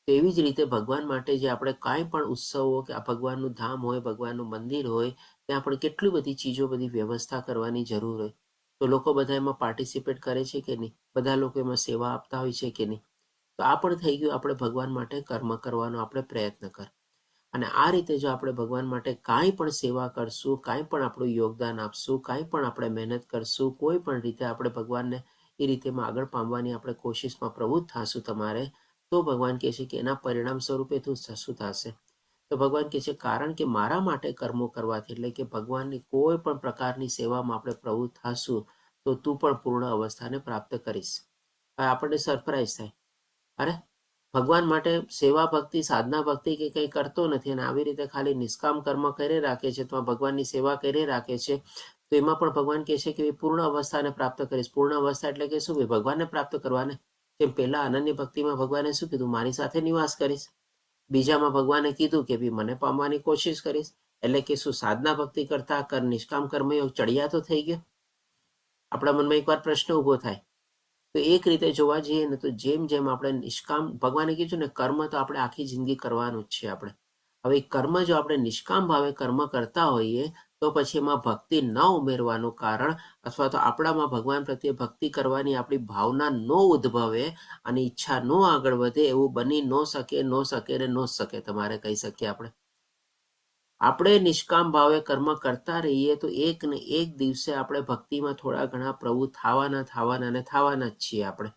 તેવી જ રીતે ભગવાન માટે જે આપણે કાંઈ પણ ઉત્સવો કે આ ભગવાનનું ધામ હોય, ભગવાનનું મંદિર હોય, ત્યાં પણ કેટલી બધી ચીજો, બધી વ્યવસ્થા કરવાની જરૂર હોય. તો લોકો બધા એમાં પાર્ટિસિપેટ કરે છે કે નહીં? બધા લોકો એમાં સેવા આપતા હોય છે કે નહીં? તો આ પણ થઈ ગયું આપણે ભગવાન માટે કર્મ કરવાનો આપણે પ્રયત્ન કર. અને આ રીતે જો આપણે ભગવાન માટે કાંઈ પણ સેવા કરશું, કાંઈ પણ આપણું યોગદાન આપશું, કાંઈ પણ આપણે મહેનત કરશું, કોઈ પણ રીતે આપણે ભગવાનને એ રીતેમાં આગળ પામવાની આપણે કોશિશમાં પ્રવૃત્ત થશું તમારે, તો ભગવાન કહે છે કે એના પરિણામ સ્વરૂપે શું થશે? તો ભગવાન કહે છે કારણ કે મારા માટે કર્મો કરવાથી, એટલે કે ભગવાનની કોઈ પણ પ્રકારની સેવામાં આપણે પ્રવૃત્ત થશું તો તું પણ પૂર્ણ અવસ્થાને પ્રાપ્ત કરીશ. હવે આપણને સરપ્રાઈઝ થાય, અરે ભગવાન માટે સેવા ભક્તિ, સાધના ભક્તિ કે કંઈ કરતો નથી અને આવી રીતે ખાલી નિષ્કામ કર્મ કરી રાખે છે, તો ભગવાનની સેવા કરી રાખે છે, તો એમાં પણ ભગવાન કહે છે કે પૂર્ણ અવસ્થાને પ્રાપ્ત કરીશ. પૂર્ણ અવસ્થા એટલે કે શું? ભગવાનને પ્રાપ્ત કરવાને. જેમ પહેલા અનન્ય ભક્તિમાં ભગવાને શું કીધું? મારી સાથે નિવાસ કરીશ. બીજામાં ભગવાને કીધું કે ભાઈ મને પામવાની કોશિશ કરીશ. એટલે કે શું? સાધના ભક્તિ કરતા નિષ્કામ કર્મયોગ ચડિયા તો થઈ ગયો. આપણા મનમાં એકવાર પ્રશ્ન ઊભો થાય. તો એક રીતે જોવા જઈએ ને તો જેમ જેમ આપણે નિષ્કામ, ભગવાને કીધું ને કર્મ તો આપણે આખી જિંદગી કરવાનું જ છે આપણે. હવે કર્મ જો આપણે નિષ્કામ ભાવે કર્મ કરતા હોઈએ તો પછી એમાં ભક્તિ ન ઉમેરવાનું કારણ અથવા તો આપણામાં ભગવાન પ્રત્યે ભક્તિ કરવાની આપણી ભાવના ન ઉદ્ભવે અને ઈચ્છા ન આગળ વધે એવું બની ન શકે ને ન શકે. તમારે કહી શકીએ આપણે નિષ્કામ ભાવે કર્મ કરતા રહીએ તો એક ને એક દિવસે આપણે ભક્તિમાં થોડા ઘણા પ્રવૃત્ત થવાના જ છીએ આપણે.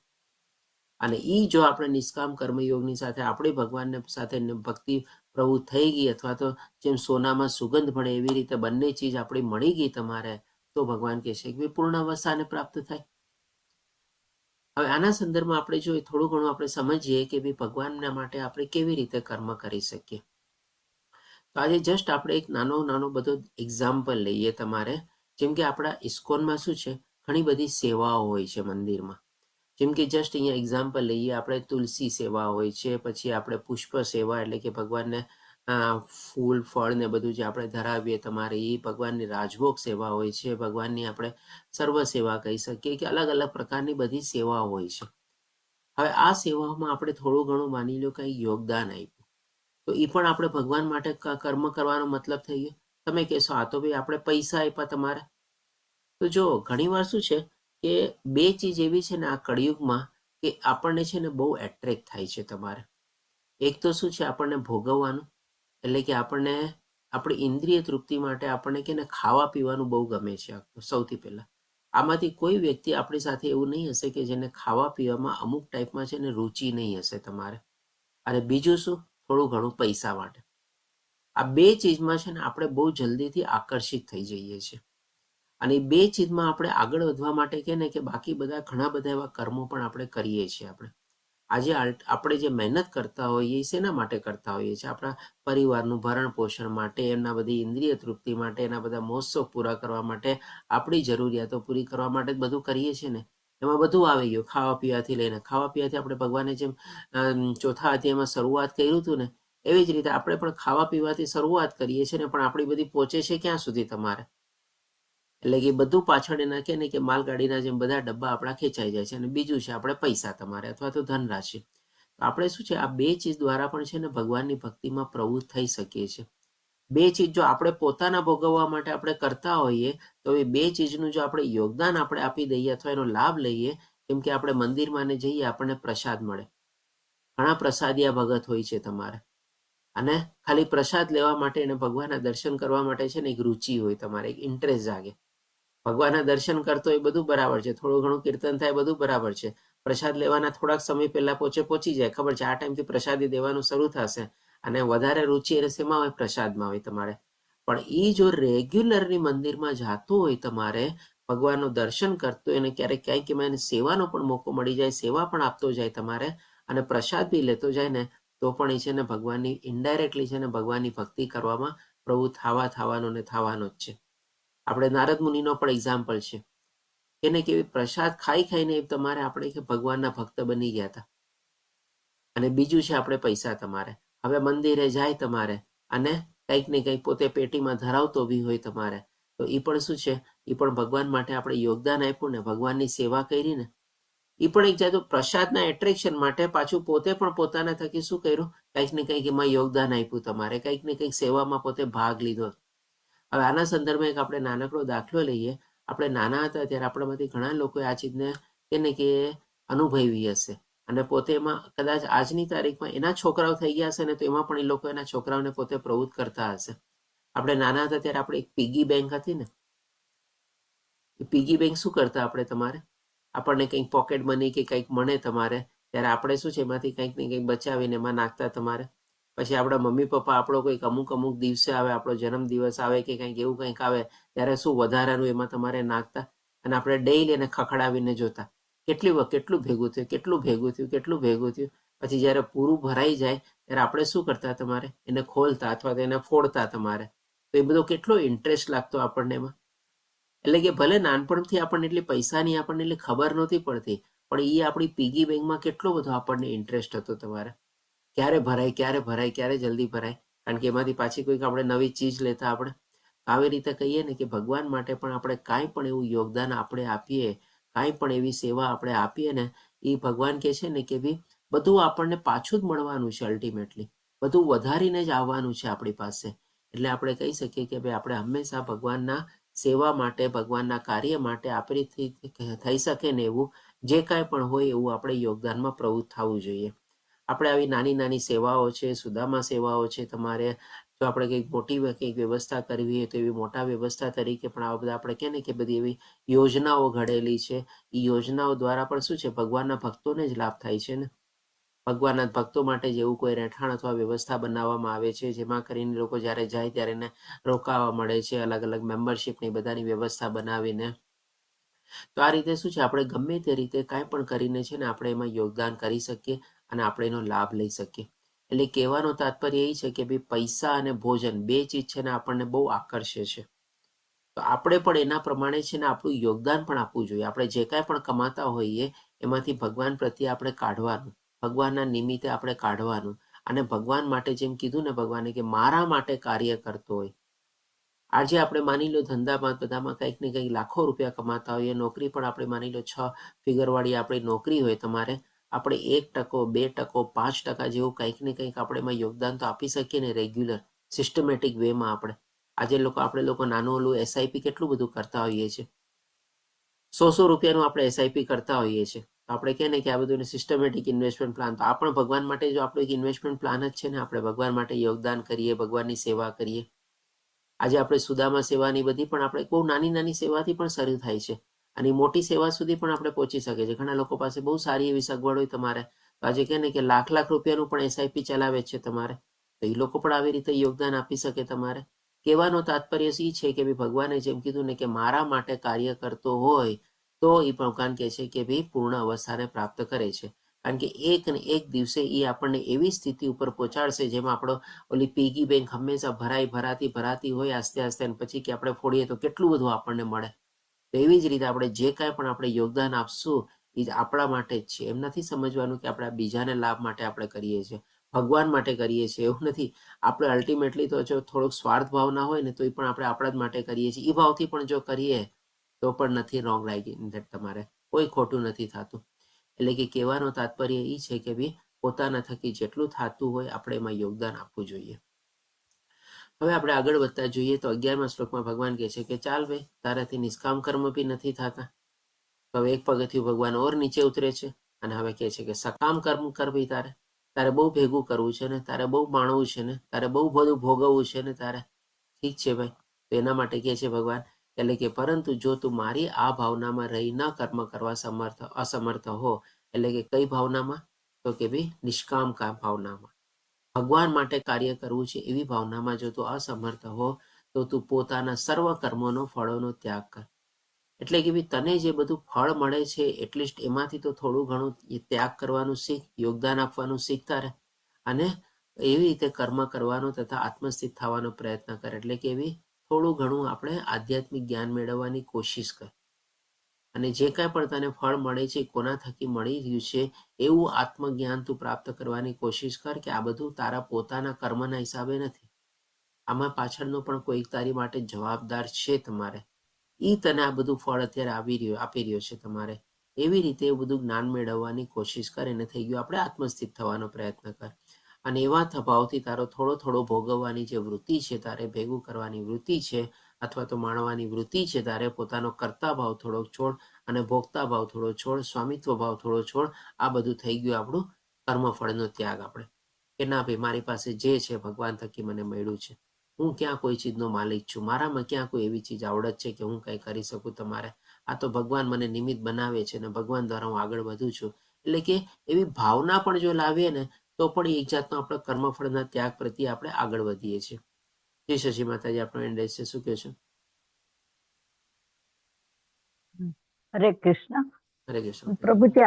અને એ જો આપણે નિષ્કામ કર્મયોગની સાથે આપણી ભગવાનને સાથે ભક્તિ પ્રવૃત્ત થઈ ગઈ અથવા તો જેમ સોનામાં સુગંધ મળે એવી રીતે બંને ચીજ આપણી મળી ગઈ તમારે, તો ભગવાન કહે છે કે પૂર્ણ અવસ્થાને પ્રાપ્ત થાય. હવે આના સંદર્ભમાં આપણે જો થોડું ઘણું આપણે સમજીએ કે ભાઈ ભગવાનના માટે આપણે કેવી રીતે કર્મ કરી શકીએ. તો આજે જસ્ટ આપણે એક નાનો બધો એક્ઝામ્પલ લઈએ તમારે. જેમ કે આપણા ઇસ્કોનમાં શું છે, ઘણી બધી સેવાઓ હોય છે મંદિરમાં. જેમ કે જસ્ટ અહીંયા એક્ઝામ્પલ લઈએ, આપણે તુલસી સેવા હોય છે, પછી આપણે પુષ્પ સેવા એટલે કે ભગવાનને ફૂલ ફળ ને બધું જે આપણે ધરાવીએ તમારે એ ભગવાનની રાજભોગ સેવા હોય છે, ભગવાનની આપણે સર્વ સેવા કહી શકીએ કે અલગ અલગ પ્રકારની બધી સેવાઓ હોય છે. હવે આ સેવાઓમાં આપણે થોડું ઘણું માની લો કંઈ યોગદાન આપ્યું તો એ પણ આપણે ભગવાન માટે કર્મ કરવાનો મતલબ થઈ ગયો. તમે કહેશો આ તો ભાઈ આપણે પૈસા આપ્યા તમારે. તો જો ઘણીવાર શું છે કે બે ચીજ એવી છે ને આ કળિયુગમાં કે આપણને છે ને બહુ એટ્રેક્ટ થાય છે તમારે. એક તો શું છે આપણને ભોગવવાનું, એટલે કે આપણને આપણી ઇન્દ્રિય તૃપ્તિ માટે આપણને કે ને ખાવા પીવાનું બહુ ગમે છે સૌથી પહેલા. આમાંથી કોઈ વ્યક્તિ આપણી સાથે એવું નહીં હશે કે જેને ખાવા પીવામાં અમુક ટાઈપમાં છે ને રુચિ નહીં હશે તમારે. અને બીજું શું, થોડું ઘણું પૈસા માટે. આ બે ચીજમાં છે ને આપણે બહુ જલ્દીથી આકર્ષિત થઈ જઈએ છીએ. અને બે ચીજમાં આપણે આગળ વધવા માટે કે ને કે બાકી બધા ઘણા બધા એવા કર્મો પણ આપણે કરીએ છીએ. આજે આપણે જે મહેનત કરતા હોઈએ શેના માટે કરતા હોઈએ છીએ? આપણા પરિવારનું ભરણ પોષણ માટે, એમના બધી ઇન્દ્રિય તૃપ્તિ માટે, એના બધા મોત્સવ પૂરા કરવા માટે, આપણી જરૂરિયાતો પૂરી કરવા માટે જ બધું કરીએ છીએ ને. એમાં બધું આવી ગયું, ખાવા પીવાથી લઈને. ખાવા પીવાથી આપણે ભગવાને જેમ ચોથા અધ્યાયમાં શરૂઆત કર્યું હતું ને, એવી જ રીતે આપણે પણ ખાવા પીવાથી શરૂઆત કરીએ છીએ ને, પણ આપણી બધી પહોંચે છે ક્યાં સુધી તમારે? એટલે કે બધું પાછળ એના કે ને કે માલગાડીના જેમ બધા ડબ્બા આપણા ખેંચાઈ જાય છે. અને બીજું છે આપણે પૈસા તમારે અથવા તો ધનરાશિ. આપણે શું છે આ બે ચીજ દ્વારા પણ છે ને ભગવાનની ભક્તિમાં પ્રવૃત્ત થઈ શકીએ છીએ. બે ચીજ જો આપણે પોતાના ભોગવવા માટે આપણે કરતા હોઈએ તો એ બે ચીજનું જો આપણે યોગદાન આપણે આપી દઈએ અથવા એનો લાભ લઈએ, કેમ કે આપણે મંદિરમાં ને જઈએ આપણને પ્રસાદ મળે. ઘણા પ્રસાદિયા ભગત હોય છે તમારે, અને ખાલી પ્રસાદ લેવા માટે અને ભગવાનના દર્શન કરવા માટે છે ને એક રુચિ હોય તમારે, એક ઇન્ટરેસ્ટ જાગે. ભગવાનના દર્શન કરતો એ બધું બરાબર છે, થોડું ઘણું કીર્તન થાય બધું બરાબર છે. પ્રસાદ લેવાના થોડાક સમય પહેલા પહોંચી જાય, ખબર છે આ ટાઈમથી પ્રસાદી દેવાનું શરૂ થશે, અને વધારે રુચિ એને શેમાં હોય? પ્રસાદમાં હોય તમારે. પણ એ જો રેગ્યુલરની મંદિરમાં જતો હોય તમારે, ભગવાનનું દર્શન કરતો હોય અને ક્યારેક ક્યાંક એમાં એને સેવાનો પણ મોકો મળી જાય, સેવા પણ આપતો જાય તમારે, અને પ્રસાદ બી લેતો જાય ને, તો પણ એ છે ને ભગવાનની ઇનડાયરેક્ટલી છે ને ભગવાનની ભક્તિ કરવામાં પ્રવૃત્ત થવાનું ને થવાનું જ છે. આપણે નારદ મુનિનો પણ એક્ઝામ્પલ છે કે ને કેવી પ્રસાદ ખાઈને તમારે આપણે કે ભગવાનના ભક્ત બની ગયા હતા. અને બીજું છે આપણે પૈસા તમારે. હવે મંદિરે જાય તમારે અને કંઈક ને કંઈક પોતે પેટીમાં ધરાવતો બી હોય તમારે, તો એ પણ શું છે? એ પણ ભગવાન માટે આપણે યોગદાન આપ્યું ને, ભગવાનની સેવા કરી ને. એ પણ એક જાતનું પ્રસાદના એટ્રેક્શન માટે પાછું પોતે પણ પોતાના થકી શું કર્યું? કંઈક ને કંઈક એમાં યોગદાન આપ્યું તમારે, કંઈક ને કંઈક સેવામાં પોતે ભાગ લીધો. હવે આના સંદર્ભમાં એક આપણે નાનકડો દાખલો લઈએ. આપણે નાના હતા ત્યારે આપણામાંથી ઘણા લોકોએ આ ચીજને કે અનુભવી હશે, અને પોતે એમાં કદાચ આજની તારીખમાં એના છોકરાઓ થઈ ગયા હશે ને, તો એમાં પણ એ લોકો એના છોકરાઓને પોતે પ્રવૃત્ત કરતા હશે. આપણે નાના હતા ત્યારે આપણે એક પીગી બેંક હતી ને, એ પીગી બેંક શું કરતા આપણે તમારે? આપણને કંઈક પોકેટ મની કે કંઈક મળે તમારે, ત્યારે આપણે શું છે એમાંથી કંઈક ને કંઈક બચાવીને એમાં નાખતા તમારે. પછી આપણા મમ્મી પપ્પા આપણો કોઈક અમુક દિવસે આવે, આપણો જન્મદિવસ આવે કે કંઈક એવું કંઈક આવે, ત્યારે શું વધારાનું એમાં તમારે નાખતા, અને આપણે ડેઈલી એને ખખડાવીને જોતા કેટલું ભેગું થયું. પછી જ્યારે પૂરું ભરાઈ જાય ત્યારે આપણે શું કરતા તમારે? એને ખોલતા અથવા તો એને ફોડતા તમારે. તો એ બધો કેટલો ઇન્ટરેસ્ટ લાગતો આપણને એમાં. એટલે કે ભલે નાનપણથી આપણને એટલી પૈસાની આપણને એટલી ખબર નહોતી પડતી, પણ એ આપણી પીગી બેંકમાં કેટલો બધો આપણને ઇન્ટરેસ્ટ હતો તમારે. ક્યારે ભરાય, ક્યારે જલ્દી ભરાય, કારણ કે એમાંથી પાછી કોઈક આપણે નવી ચીજ લેતા આપણે. આવી રીતે કહીએ ને કે ભગવાન માટે પણ આપણે કાંઈ પણ એવું યોગદાન આપણે આપીએ, કાંઈ પણ એવી સેવા આપણે આપીએ ને, એ ભગવાન કહે છે ને કે ભાઈ બધું આપણને પાછું જ મળવાનું છે. અલ્ટિમેટલી બધું વધારીને જ આવવાનું છે આપણી પાસે. એટલે આપણે કહી શકીએ કે ભાઈ આપણે હંમેશા ભગવાનના સેવા માટે, ભગવાનના કાર્ય માટે આપણીથી થઈ શકે ને એવું જે કાંઈ પણ હોય એવું આપણે યોગદાનમાં પ્રવૃત્ત થવું જોઈએ. આપણે આવી નાની સેવાઓ છે, સુદામા સેવાઓ છે તમારે. જો આપણે કંઈક મોટી કંઈક વ્યવસ્થા કરવી હોય તો એવી મોટા વ્યવસ્થા તરીકે પણ આવા બધા આપણે કહે ને કે બધી એવી યોજનાઓ ઘડેલી છે. એ યોજનાઓ દ્વારા પણ શું છે? ભગવાનના ભક્તોને જ લાભ થાય છે ને. ભગવાનના ભક્તો માટે જ એવું કોઈ રહેઠાણ અથવા વ્યવસ્થા બનાવવામાં આવે છે, જેમાં કરીને લોકો જ્યારે જાય ત્યારે એને રોકાવા મળે છે, અલગ અલગ મેમ્બરશીપની બધાની વ્યવસ્થા બનાવીને. તો આ રીતે શું છે? આપણે ગમે તે રીતે કાંઈ પણ કરીને છે ને આપણે એમાં યોગદાન કરી શકીએ અને આપણે એનો લાભ લઈ શકીએ. એટલે કહેવાનો તાત્પર્ય એ છે કે ભાઈ પૈસા અને ભોજન બે ચીજ છે ને આપણને બહુ આકર્ષે છે. તો આપણે પણ એના પ્રમાણે છે ને આપણું યોગદાન પણ આપવું જોઈએ. આપણે જે કાંઈ પણ કમાતા હોઈએ એમાંથી ભગવાન પ્રત્યે આપણે કાઢવાનું, ભગવાનના નિમિત્તે આપણે કાઢવાનું. અને ભગવાન માટે જેમ કીધું ને ભગવાને કે મારા માટે કાર્ય કરતો હોય. આજે આપણે માની લો ધંધામાં બધામાં કંઈક ને કંઈક લાખો રૂપિયા કમાતા હોઈએ, નોકરી પણ આપણે માની લો 6 ફિગરવાળી આપણી નોકરી હોય, તમારે આપણે 1%, 2%, 5% જેવું કંઈક ને કંઈક આપણે એમાં યોગદાન તો આપી શકીએ ને, રેગ્યુલર સિસ્ટમેટિક વેમાં. આપણે લોકો નાનું ઓલું એસઆઈપી કેટલું બધું કરતા હોઈએ છીએ, 100 રૂપિયાનું આપણે એસઆઈપી કરતા હોઈએ છીએ. તો આપણે કહે ને કે આ બધું સિસ્ટમેટિક ઇન્વેસ્ટમેન્ટ પ્લાન, તો આ પણ ભગવાન માટે જો આપણો એક ઇન્વેસ્ટમેન્ટ પ્લાન જ છે ને. આપણે ભગવાન માટે યોગદાન કરીએ, ભગવાનની સેવા કરીએ. આજે આપણે સુદામા સેવાની બધી પણ આપણે બહુ નાની નાની સેવાથી પણ શરૂ થાય છે, અને મોટી સેવા સુધી પણ આપણે પહોંચી શકીએ છીએ. ઘણા લોકો પાસે બહુ સારી એવી સગવડ હોય તમારે, તો આજે કહે ને કે લાખ રૂપિયાનું પણ એસઆઈપી ચલાવે છે તમારે, તો એ લોકો પણ આવી રીતે યોગદાન આપી શકે. તમારે કહેવાનો તાત્પર્ય એ છે કે ભાઈ ભગવાને જેમ કીધું ને કે મારા માટે કાર્ય કરતો હોય તો એ ભગવાન કહે છે કે ભાઈ પૂર્ણ અવસ્થાને પ્રાપ્ત કરે છે. કારણ કે એક ને એક દિવસે એ આપણને એવી સ્થિતિ ઉપર પહોંચાડશે જેમાં આપણો ઓલી પીગી બેંક હંમેશા ભરાતી હોય આસ્તે આસ્તે, અને પછી કે આપણે ફોડીએ તો કેટલું બધું આપણને મળે. તો એવી જ રીતે આપણે જે કાંઈ પણ આપણે યોગદાન આપશું એ આપણા માટે જ છે. એમ નથી સમજવાનું કે આપણે બીજાને લાભ માટે આપણે કરીએ છીએ, ભગવાન માટે કરીએ છીએ, એવું નથી. આપણે અલ્ટિમેટલી તો જો થોડોક સ્વાર્થ ભાવ ના હોય ને તો એ પણ આપણે આપણા જ માટે કરીએ છીએ. એ ભાવથી પણ જો કરીએ તો પણ નથી રોંગ લાગી, તમારે કોઈ ખોટું નથી થતું. એટલે કે કહેવાનો તાત્પર્ય એ છે કે ભાઈ પોતાના થકી જેટલું થતું હોય આપણે એમાં યોગદાન આપવું જોઈએ. હવે આપણે આગળ વધતા જોઈએ તો 11મા શ્લોકમાં ભગવાન કહે છે કે ચાલ ભાઈ, તારાથી નિષ્કામ કર્મ બી નથી થતા. તો હવે એક પગથિયું ભગવાન ઓર નીચે ઉતરે છે અને હવે કહે છે કે સકામ કર્મ કર ભાઈ. તારે બહુ ભેગું કરવું છે ને, તારે બહુ માણવું છે ને, તારે બહુ બધું ભોગવવું છે ને તારે. ઠીક છે ભાઈ. તો એના માટે કહે છે ભગવાન, એટલે કે પરંતુ જો તું મારી આ ભાવનામાં રહી ન કર્મ કરવા અસમર્થ હો, એટલે કે કઈ ભાવનામાં? તો કે ભાઈ નિષ્કામ ભાવનામાં, ભગવાન માટે કાર્ય કરવું છે એવી ભાવનામાં જો તું અસમર્થ હો તો તું પોતાના સર્વ કર્મોનો ફળોનો ત્યાગ કર. એટલે કે ભાઈ તને જે બધું ફળ મળે છે એટલીસ્ટ એમાંથી તો થોડું ઘણું ત્યાગ કરવાનું શીખ, યોગદાન આપવાનું શીખતા રહે, અને એવી રીતે કર્મ કરવાનો તથા આત્મસ્થિત થવાનો પ્રયત્ન કર. એટલે કે એવી થોડું ઘણું આપણે આધ્યાત્મિક જ્ઞાન મેળવવાની કોશિશ કર. અને જે કાંઈ પણ તને ફળ મળે છે કોના થકી મળી રહ્યું છે એવું આત્મજ્ઞાન તું પ્રાપ્ત કરવાની કોશિશ કર. કે આ બધું તારા પોતાના કર્મના હિસાબે નથી, આમાં પાછળનો પણ કોઈક તારી માટે જવાબદાર છે. તમારે એ તને આ બધું ફળ અત્યારે આપી રહ્યો છે તમારે. એવી રીતે એ બધું જ્ઞાન મેળવવાની કોશિશ કર. એને થઈ ગયું આપણે આત્મસ્થિત થવાનો પ્રયત્ન કર. અને એવા ભાવથી તારો થોડો ભોગવવાની જે વૃત્તિ છે, તારે ભેગું કરવાની વૃત્તિ છે, અથવા તો માણવાની વૃત્તિ છે, તારે પોતાનો કરતા ભાવ થોડોક છોડ અને ભોગતા ભાવ થોડો છોડ, સ્વામિત્વ ભાવ થોડો છોડ. આ બધું થઈ ગયું આપણું કર્મફળનો ત્યાગ. આપણે કે ના ભાઈ મારી પાસે જે છે ભગવાન થકી મને મળ્યું છે, હું ક્યાં કોઈ ચીજનો માલિક છું, મારામાં ક્યાં કોઈ એવી ચીજ આવડત છે કે હું કંઈ કરી શકું. તમારે આ તો ભગવાન મને નિમિત્ત બનાવે છે અને ભગવાન દ્વારા હું આગળ વધું છું. એટલે કે એવી ભાવના પણ જો લાવીએ ને તો પણ એક જાતનો આપણે કર્મફળના ત્યાગ પ્રત્યે આપણે આગળ વધીએ છીએ. જય શશી માતાજી, આપણો એન્ડ છે, શું કહે છે? હરે કૃષ્ણ. હરે કૃષ્ણ. પ્રભુજી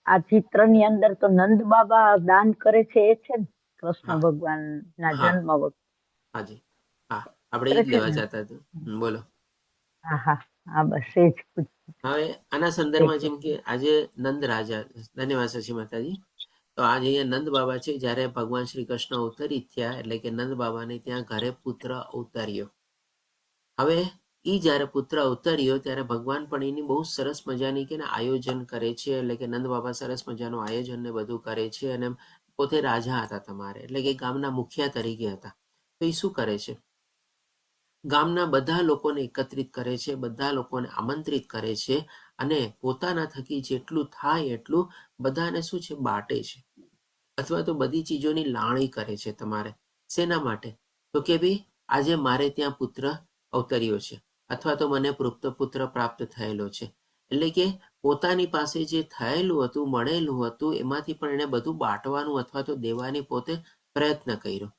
આ ચિત્રની અંદર તો નંદ બાબા દાન કરે છે એ છે ને કૃષ્ણ ભગવાન ના જન્મ વખતે? હાજી, હા, આપણે એ જ લેવા જતા હતા. બોલો. હા બસ એ જ. હવે આના સંદર્ભમાં જેમ કે આજે નંદ રાજા, ધન્યવાદ શશી માતાજી. તો આજે અહીંયા નંદ બાબા છે, જ્યારે ભગવાન શ્રી કૃષ્ણ અવતરિત થયા એટલે કે નંદ બાબાને ત્યાં ઘરે પુત્ર અવતર્યો. હવે એ જ્યારે પુત્ર અવતર્યો ત્યારે ભગવાન પણ એની બહુ સરસ મજાની કે આયોજન કરે છે. એટલે કે નંદ બાબા સરસ મજાનું આયોજન ને બધું કરે છે. અને પોતે રાજા હતા તમારે, એટલે કે ગામના મુખિયા તરીકે હતા. તો એ શું કરે છે? ગામના બધા લોકોને એકત્રિત કરે છે, બધા લોકોને આમંત્રિત કરે છે, અને પોતાના થકી જેટલું થાય એટલું બધાને શું છે બાટે છે, અથવા તો બધી ચીજોની લાણી કરે છે. તમારે શેના માટે? તો કે ભાઈ આજે મારે ત્યાં પુત્ર અવતર્યો છે, અથવા તો મને પુત્ર પ્રાપ્ત થયેલો છે. એટલે કે પોતાની પાસે જે થયેલું હતું, મળેલું હતું, એમાંથી પણ એને બધું બાંટવાનું અથવા તો દેવાની પોતે પ્રયત્ન કર્યો.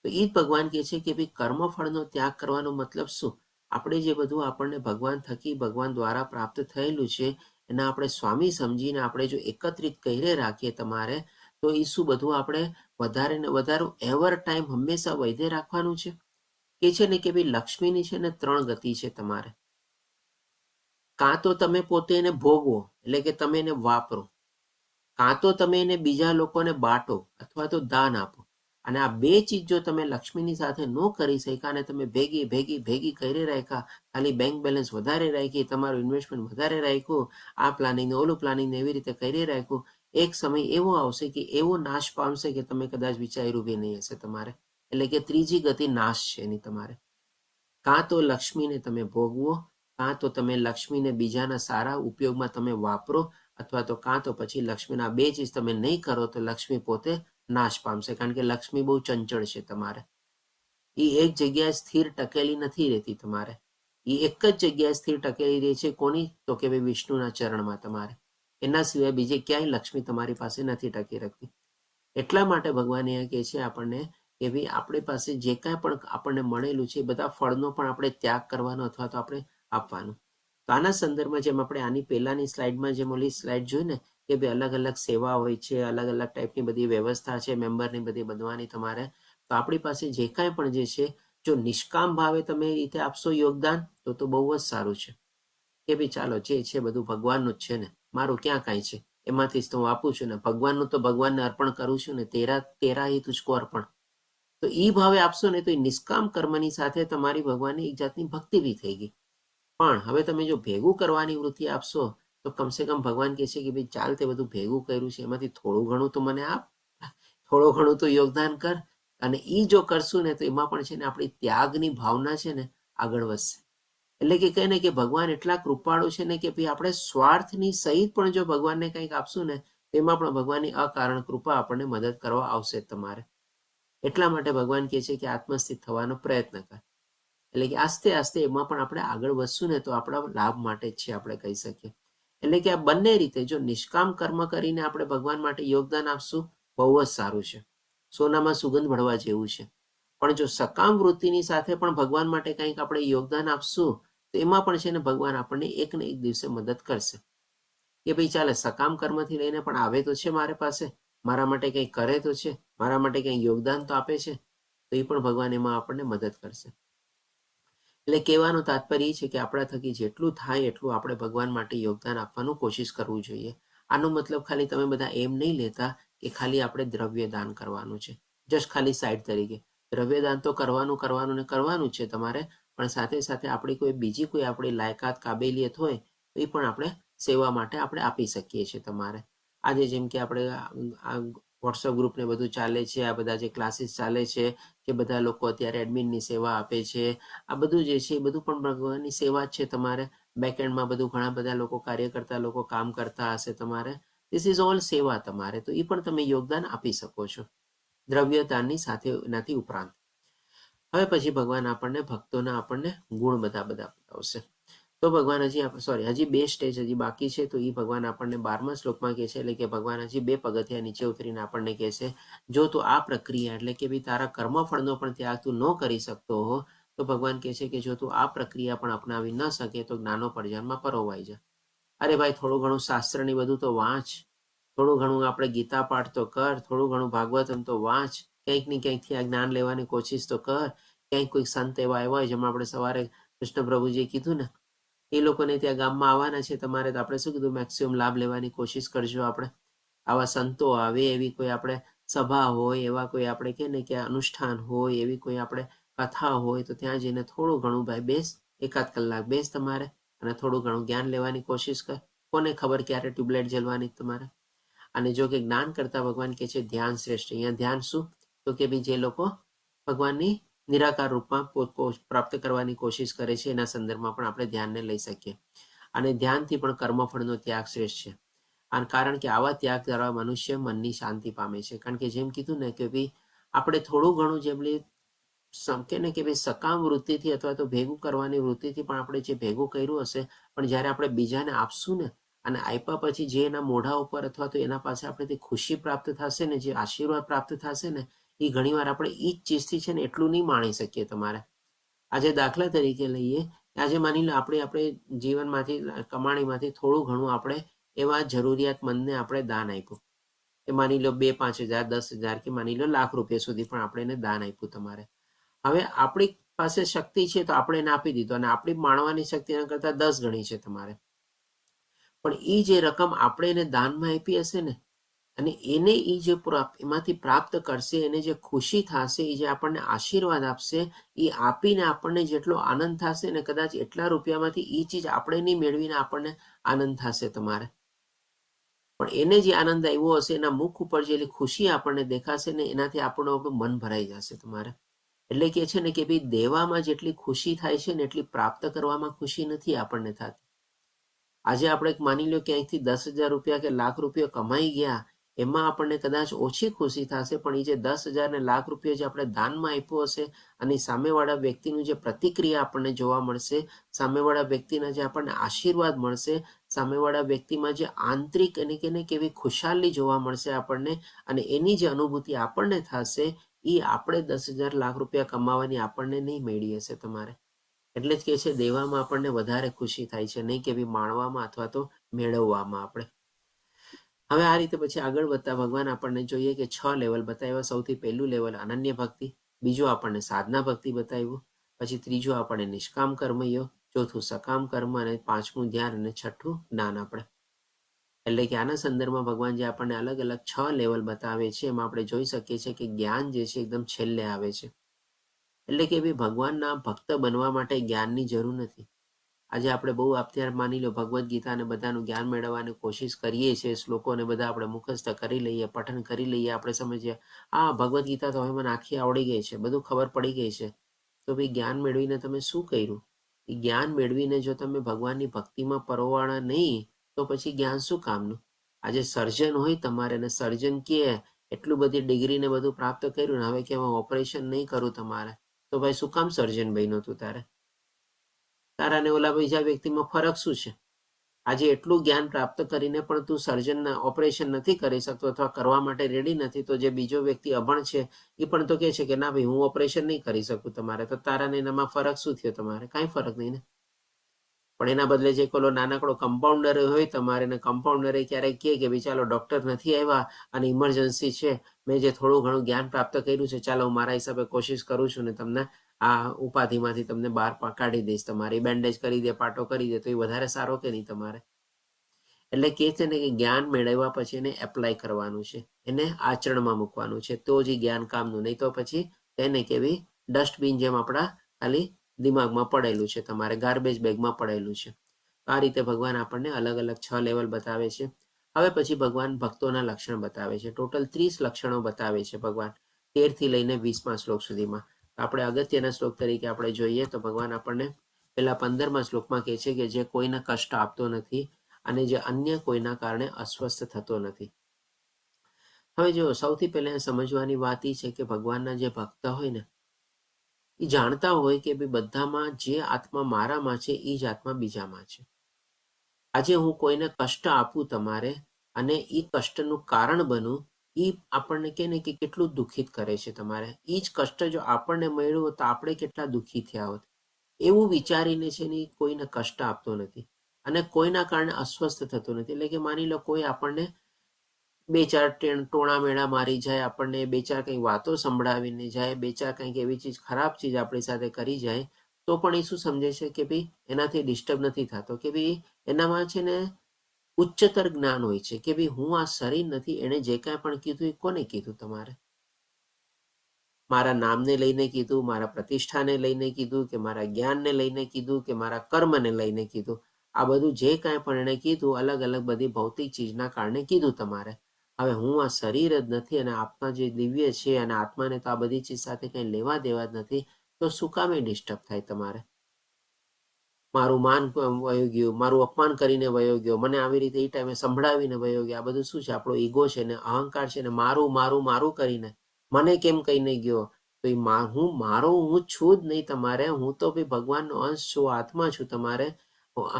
તો એ જ ભગવાન કહે છે કે ભાઈ કર્મફળનો ત્યાગ કરવાનો મતલબ શું? આપણે જે બધું આપણને ભગવાન થકી ભગવાન દ્વારા પ્રાપ્ત થયેલું છે એના આપણે સ્વામી સમજીને આપણે જો એકત્રિત કરી રાખીએ તમારે, તો એ શું બધું આપણે વધારે ને વધારે એવર ટાઈમ હંમેશા વૈધે રાખવાનું છે. કે છે ને કે ભાઈ લક્ષ્મીની છે ને 3 ગતિ છે તમારે. કાં તો તમે પોતે એને ભોગવો એટલે કે તમે એને વાપરો, કાં તો તમે એને બીજા લોકોને બાંટો અથવા તો દાન આપો. અને આ 2 ચીજ જો તમે લક્ષ્મીની સાથે ન કરી શક્યા અને તમે ભેગી ભેગી ભેગી કરી રાખ્યા, ખાલી બેંક બેલેન્સ વધારે રાખી, તમારું ઇન્વેસ્ટમેન્ટ વધારે રાખ્યું, આ પ્લાનિંગ ને ઓલું પ્લાનિંગ એવી રીતે કરી રાખ્યું, એક સમય એવો આવશે કે એવો નાશ પામશે કે તમે કદાચ વિચાર્યું બી નહીં હશે તમારે. એટલે કે ત્રીજી ગતિ નાશ છે એની તમારે. કાં તો લક્ષ્મીને તમે ભોગવો, કાં તો તમે લક્ષ્મીને બીજાના સારા ઉપયોગમાં તમે વાપરો, અથવા તો કાં તો પછી લક્ષ્મીના 2 ચીજ તમે નહીં કરો તો લક્ષ્મી પોતે નાશ પામશે. કારણ કે લક્ષ્મી બહુ ચંચળ છે તમારે. એ એક જગ્યાએ સ્થિર ટકેલી નથી રહેતી તમારે. એ એક જ જગ્યાએ સ્થિર ટકેલી રહે છે. કોની? તો કે ભાઈ વિષ્ણુના ચરણમાં તમારે. એના સિવાય બીજે ક્યાંય લક્ષ્મી તમારી પાસે નથી ટકી રાખતી. એટલા માટે ભગવાન એ કહે છે આપણને કે ભાઈ આપણી પાસે જે કાંઈ પણ આપણને મળેલું છે એ બધા ફળનો પણ આપણે ત્યાગ કરવાનો અથવા તો આપણે આપવાનું. તો આના સંદર્ભમાં જેમ આપણે આની પહેલાની સ્લાઇડમાં જેમ ઓલી સ્લાઇડ જોઈ ને કે ભાઈ અલગ અલગ સેવા હોય છે, અલગ અલગ ટાઈપની બધી વ્યવસ્થા છે મેમ્બરની બધી બનવાની તમારે. તો આપણી પાસે જે કાંઈ પણ જે છે જો નિષ્કામ ભાવે તમે એ રીતે આપશો યોગદાન તો બહુ જ સારું છે કે ભાઈ ચાલો જે છે બધું ભગવાનનું જ છે ને, મારું ક્યાં કાંઈ છે, એમાંથી જ તો હું આપું છું ને, ભગવાનનું તો ભગવાનને અર્પણ કરું છું ને, તેરા હિ તુજકો અર્પણ. તો એ ભાવે આપશો ને તો એ નિષ્કામ કર્મની સાથે તમારી ભગવાનની એક જાતની ભક્તિ બી થઈ ગઈ. પણ હવે તમે જો ભેગું કરવાની વૃત્તિ આપશો તો કમસે કમ ભગવાન કહે છે કે ભાઈ ચાલ તે બધું ભેગું કર્યું છે એમાંથી થોડું ઘણું તો મને આપ, થોડું ઘણું તો યોગદાન કર. અને એ જો કરશું ને તો એમાં પણ છે ને આપણી ત્યાગની ભાવના છે ને આગળ વધશે. એટલે કે કહે ને કે ભગવાન એટલા કૃપાળુ છે ને કે ભાઈ આપણે સ્વાર્થની સહિત પણ જો ભગવાનને કંઈક આપશું ને તેમાં પણ ભગવાનની અકારણ કૃપા આપણને મદદ કરવા આવશે તમારે. એટલા માટે ભગવાન કહે છે કે આત્મસ્થિત થવાનો પ્રયત્ન કર. એટલે કે આસ્તે આસ્તે એમાં પણ આપણે આગળ વધશું ને તો આપણા લાભ માટે જ છે આપણે કહી શકીએ. એટલે કે આ બંને રીતે જો નિષ્કામ કર્મ કરીને આપણે ભગવાન માટે યોગદાન આપશું બહુ જ સારું છે, સોનામાં સુગંધ ભળવા જેવું છે. પણ જો સકામ વૃત્તિની સાથે પણ ભગવાન માટે કંઈક આપણે યોગદાન આપશું તો એમાં પણ છે ને ભગવાન આપણને એક ને એક દિવસે મદદ કરશે કે ભાઈ ચાલે સકામ કર્મથી લઈને પણ આવે તો છે મારી પાસે, મારા માટે કંઈક કરે તો છે, મારા માટે કંઈક યોગદાન તો આપે છે, તો એ પણ ભગવાન એમાં આપણને મદદ કરશે. એટલે કહેવાનું તાત્પર્ય એ છે કે આપણા થકી જેટલું થાય એટલું આપણે ભગવાન માટે યોગદાન આપવાનું કોશિશ કરવું જોઈએ. આનો મતલબ ખાલી તમે બધા એમ નહીં લેતા કે ખાલી આપણે દ્રવ્ય દાન કરવાનું છે, જસ્ટ ખાલી સાઈડ તરીકે. દ્રવ્ય દાન તો કરવાનું ને કરવાનું જ છે તમારે, પણ સાથે સાથે આપણી કોઈ બીજી કોઈ આપણી લાયકાત કાબેલિયત હોય તો એ પણ આપણે સેવા માટે આપણે આપી શકીએ છીએ તમારે. આજે જેમ કે આપણે આ વોટ્સઅપ ગ્રુપ ને બધું ચાલે છે, આ બધા જે ક્લાસીસ ચાલે છે, કે બધા લોકો અત્યારે એડમિનની સેવા આપે છે, આ બધું જે છે એ બધું પણ ભગવાનની સેવા જ છે તમારે. બેકએન્ડમાં બધું ઘણા બધા લોકો કાર્યકર્તા લોકો કામ કરતા હશે તમારે. ધીસ ઇઝ ઓલ સેવા તમારે. તો એ પણ તમે યોગદાન આપી શકો છો દ્રવ્યદાનની સાથે એનાથી ઉપરાંત. હવે પછી ભગવાન આપણને ભક્તોના આપણને ગુણ બધા બતાવશે. તો ભગવાન હજી 2 સ્ટેજ હજી બાકી છે. તો એ ભગવાન આપણને 12મા શ્લોકમાં કહે છે, એટલે કે ભગવાન હજી 2 પગથિયા નીચે ઉતરીને આપણને કહે છે જો તું આ પ્રક્રિયા એટલે કે ભાઈ તારા કર્મફળનો પણ ત્યાગ તું ન કરી શકતો હો તો ભગવાન કહે છે કે જો તું આ પ્રક્રિયા પણ અપનાવી ન શકે તો જ્ઞાનો પરજાનમાં પરોવાઈ જા. અરે ભાઈ થોડું ઘણું શાસ્ત્રની બધું તો વાંચ, થોડું ઘણું આપણે ગીતા પાઠ તો કર, થોડું ઘણું ભાગવતમ તો વાંચ, ક્યાંક ને ક્યાંકથી આ જ્ઞાન લેવાની કોશિશ તો કર. ક્યાંક કોઈ સંત એવા આવ્યા હોય જેમાં આપણે સવારે કૃષ્ણ પ્રભુજીએ કીધું ને એ લોકોને ત્યાં ગામમાં આવવાના છે તમારે, તો આપણે શું કીધું મેક્સિમમ લાભ લેવાની કોશિશ કરજો. આપણે આવા સંતો આવે, એવી કોઈ આપણે સભા હોય, એવા કોઈ આપણે કહે ને કે અનુષ્ઠાન હોય, એવી કોઈ આપણે કથા હોય તો ત્યાં જઈને થોડું ઘણું ભાઈ બેસ, 1 કલાક બેસ તમારે અને થોડું ઘણું જ્ઞાન લેવાની કોશિશ કર. કોને ખબર ક્યારે ટ્યુબલાઇટ જલવાની તમારે. અને જો કે જ્ઞાન કરતા ભગવાન કહે છે ધ્યાન શ્રેષ્ઠ. અહીંયા ધ્યાન શું? તો કે ભાઈ જે લોકો ભગવાનની નિરાકાર રૂપમાં પ્રાપ્ત કરવાની કોશિશ કરે છે એના સંદર્ભમાં પણ આપણે ધ્યાનને લઈ શકીએ. અને ધ્યાનથી પણ કર્મફળનો ત્યાગ શ્રેષ્ઠ છે. અને કારણ કે આવા ત્યાગ દ્વારા મનુષ્ય મનની શાંતિ પામે છે. કારણ કે જેમ કીધું ને કે ભાઈ આપણે થોડું ઘણું જેમ કે ને કે ભાઈ સકામ વૃત્તિથી અથવા તો ભેગું કરવાની વૃત્તિથી પણ આપણે જે ભેગું કર્યું હશે, પણ જ્યારે આપણે બીજાને આપશું ને અને આપ્યા પછી જે એના મોઢા ઉપર અથવા તો એના પાસે આપણે તે ખુશી પ્રાપ્ત થશે ને, જે આશીર્વાદ પ્રાપ્ત થશે ને, એ ઘણીવાર આપણે એ જ ચીજથી છે ને એટલું નહીં માણી શકીએ તમારે. આજે દાખલા તરીકે લઈએ, આજે માની લો આપણે જીવનમાંથી કમાણીમાંથી થોડું ઘણું આપણે એવા જરૂરિયાતમંદને આપણે દાન આપ્યું. એ માની લો 2, 5 હજાર, 10,000 કે માની લો ₹1,00,000 સુધી પણ આપણે એને દાન આપ્યું તમારે. હવે આપણી પાસે શક્તિ છે તો આપણે એને આપી દીધો, અને આપણી માણવાની શક્તિ એના કરતાં 10 ગણી છે તમારે. પણ એ જે રકમ આપણે એને દાનમાં આપી હશે ને, અને એને એ જે એમાંથી પ્રાપ્ત કરશે, એને જે ખુશી થશે, એ જે આપણને આશીર્વાદ આપશે, એ આપીને આપણને જેટલો આનંદ થશે ને, કદાચ એટલા રૂપિયામાંથી એ ચીજ આપણે નહીં મેળવીને આપણને આનંદ થશે તમારે. પણ એને જે આનંદ આવ્યો હશે, એના મુખ ઉપર જે ખુશી આપણને દેખાશે ને, એનાથી આપણું મન ભરાઈ જશે તમારે. એટલે કે છે ને કે ભાઈ, દેવામાં જેટલી ખુશી થાય છે ને, એટલી પ્રાપ્ત કરવામાં ખુશી નથી આપણને થતી. આજે આપણે માની લો કે અહીંથી 10,000 રૂપિયા કે લાખ રૂપિયા કમાઈ ગયા, એમાં આપણને કદાચ ઓછી ખુશી થશે, પણ એ જે 10,000 ને લાખ રૂપિયા જે આપણે દાનમાં આપ્યો હશે, અને સામેવાળા વ્યક્તિનું જે પ્રતિક્રિયા આપણને જોવા મળશે, સામેવાળા વ્યક્તિના જે આપણને આશીર્વાદ મળશે, સામેવાળા વ્યક્તિમાં જે આંતરિક અને કેવી ખુશાલી જોવા મળશે આપણને, અને એની જે અનુભૂતિ આપણને થશે, એ આપણે 10,000 લાખ રૂપિયા કમાવાની આપણને નહીં મેળવી હશે તમારે. એટલે જ કે છે, દેવામાં આપણને વધારે ખુશી થાય છે, નહીં કે માણવામાં અથવા તો મેળવવામાં આપણે. હવે આ રીતે પછી આગળ વધતા ભગવાન આપણને જોઈએ કે 6 લેવલ બતાવ્યા. સૌથી પહેલું લેવલ અનન્ય ભક્તિ, બીજું આપણને સાધના ભક્તિ બતાવ્યું, પછી ત્રીજું આપણને નિષ્કામ કર્મયોગ, ચોથું સકામ કર્મ, અને પાંચમું ધ્યાન, અને છઠ્ઠું જ્ઞાન આપણે. એટલે કે આના સંદર્ભમાં ભગવાન જે આપણને અલગ અલગ 6 લેવલ બતાવે છે, એમાં આપણે જોઈ શકીએ છીએ કે જ્ઞાન જે છે એકદમ છેલ્લે આવે છે. એટલે કે ભાઈ, ભગવાનના ભક્ત બનવા માટે જ્ઞાનની જરૂર નથી. આજે આપણે બહુ અત્યારે માની લો ભગવદ્ ગીતા અને બધાનું જ્ઞાન મેળવવાની કોશિશ કરીએ છીએ, શ્લોકોને બધા આપણે મુખસ્થ કરી લઈએ, પઠન કરી લઈએ, આપણે સમજીએ આ ભગવદ્ ગીતા તો હવે મને આખી આવડી ગઈ છે, બધું ખબર પડી ગઈ છે. તો ભાઈ, જ્ઞાન મેળવીને તમે શું કર્યું? એ જ્ઞાન મેળવીને જો તમે ભગવાનની ભક્તિમાં પરોવાણા નહીં, તો પછી જ્ઞાન શું કામનું? આજે સર્જન હોય તમારે, અને સર્જન કે એટલું બધી ડિગ્રી ને બધું પ્રાપ્ત કર્યું ને, હવે કે હું ઓપરેશન નહીં કરું તમારે, તો ભાઈ શું કામ સર્જન બન્યો તું તારે? તારા ને ઓલા બીજા વ્યક્તિમાં ફરક શું છે? આજે એટલું જ્ઞાન પ્રાપ્ત કરીને પણ તું સર્જનના ઓપરેશન નથી કરી શકતો, અથવા કરવા માટે રેડી નથી, તો જે બીજો વ્યક્તિ અભણ છે એ પણ તો કહે છે કે ના ભાઈ, હું ઓપરેશન નહીં કરી શકું તમારે. તો તારા ને એનામાં ફરક શું થયો? તમારે કાંઈ ફરક નહીં ને. પણ એના બદલે જે પેલો નાનકડો કમ્પાઉન્ડર હોય તમારે, ને કમ્પાઉન્ડરે ક્યારેક કહે કે ભાઈ ચાલો ડૉક્ટર નથી આવ્યા અને ઇમરજન્સી છે, મેં જે થોડું ઘણું જ્ઞાન પ્રાપ્ત કર્યું છે, ચાલો હું મારા હિસાબે કોશિશ કરું છું ને તમને આ ઉપાધિમાંથી તમને બહાર કાઢી દઈશ, તમારી બેન્ડેજ કરી દે, પાટો કરી દે, તો એ વધારે સારો કે નહીં તમારે? એટલે કે છે ને કે જ્ઞાન મેળવ્યા પછી એને એપ્લાય કરવાનું છે, એને આચરણમાં મૂકવાનું છે, તો જ જ્ઞાન કામનું. નહીં તો પછી એને કેવી ડસ્ટબિન જેમ આપણા ખાલી દિમાગમાં પડેલું છે, તમારે ગાર્બેજ બેગમાં પડેલું છે. આ રીતે ભગવાન આપણને અલગ અલગ 6 લેવલ બતાવે છે. હવે પછી ભગવાન ભક્તોના લક્ષણ બતાવે છે. ટોટલ 30 લક્ષણો બતાવે છે ભગવાન, 13 થી લઈને 20મા શ્લોક સુધીમાં. આપણે અગત્યના શ્લોક તરીકે આપણે જોઈએ તો ભગવાન આપણને પેલા 15મા શ્લોકમાં કહે છે કે જે કોઈને કષ્ટ આપતો નથી, અને જે અન્ય કોઈના કારણે અસ્વસ્થ થતો નથી. હવે જો સૌથી પહેલા સમજવાની વાત એ છે કે ભગવાનના જે ભક્ત હોય ને, એ જાણતા હોય કે ભાઈ બધામાં જે આત્મા મારામાં છે, એ જ આત્મા બીજામાં છે. આજે હું કોઈને કષ્ટ આપું તમારે, અને એ કષ્ટનું કારણ બનું, એ આપણને કે ને કે કેટલું દુઃખિત કરે છે તમારે. એ જ કષ્ટ જો આપણને મળ્યું હોત તો આપણે કેટલા દુઃખી થયા હોત. એવું વિચારીને છે ને કોઈને કષ્ટ આપતો નથી, અને કોઈના કારણે અસ્વસ્થ થતો નથી. એટલે કે માની લો કોઈ આપણને 2-4 ટોણા મેળા મારી જાય, આપણને 2-4 કંઈ વાતો સંભળાવીને જાય, 2-4 કંઈક એવી ચીજ ખરાબ ચીજ આપણી સાથે કરી જાય, તો પણ એ શું સમજે છે કે ભાઈ એનાથી ડિસ્ટર્બ નથી થતો, કે ભાઈ એનામાં છે ને ઉચ્ચતર જ્ઞાન હોય છે કે ભાઈ હું આ શરીર નથી. એને જે કાંઈ પણ કીધું એ કોને કીધું? તમારે. મારા નામને લઈને કીધું, મારા પ્રતિષ્ઠાને લઈને કીધું, કે મારા જ્ઞાનને લઈને કીધું, કે મારા કર્મને લઈને કીધું? આ બધું જે કાંઈ પણ એણે કીધું, અલગ અલગ બધી ભૌતિક ચીજના કારણે કીધું તમારે. હવે હું આ શરીર જ નથી, અને આત્મા જે દિવ્ય છે, અને આત્માને તો આ બધી ચીજ સાથે કંઈ લેવા દેવા જ નથી, તો શું કામે ડિસ્ટર્બ થાય તમારે? મારું માન વયો ગયું, મારું અપમાન કરીને વયો ગયો, મને આવી રીતે એ ટાઈમે સંભળાવીને વયો ગયો. આ બધું શું છે? આપણો ઈગો છે ને, અહંકાર છે ને, મારું મારું મારું કરીને મને કેમ કહીને ગયો? તો એ હું છું જ નહીં તમારે. હું તો ભાઈ ભગવાનનો અંશ છું, આત્મા છું તમારે.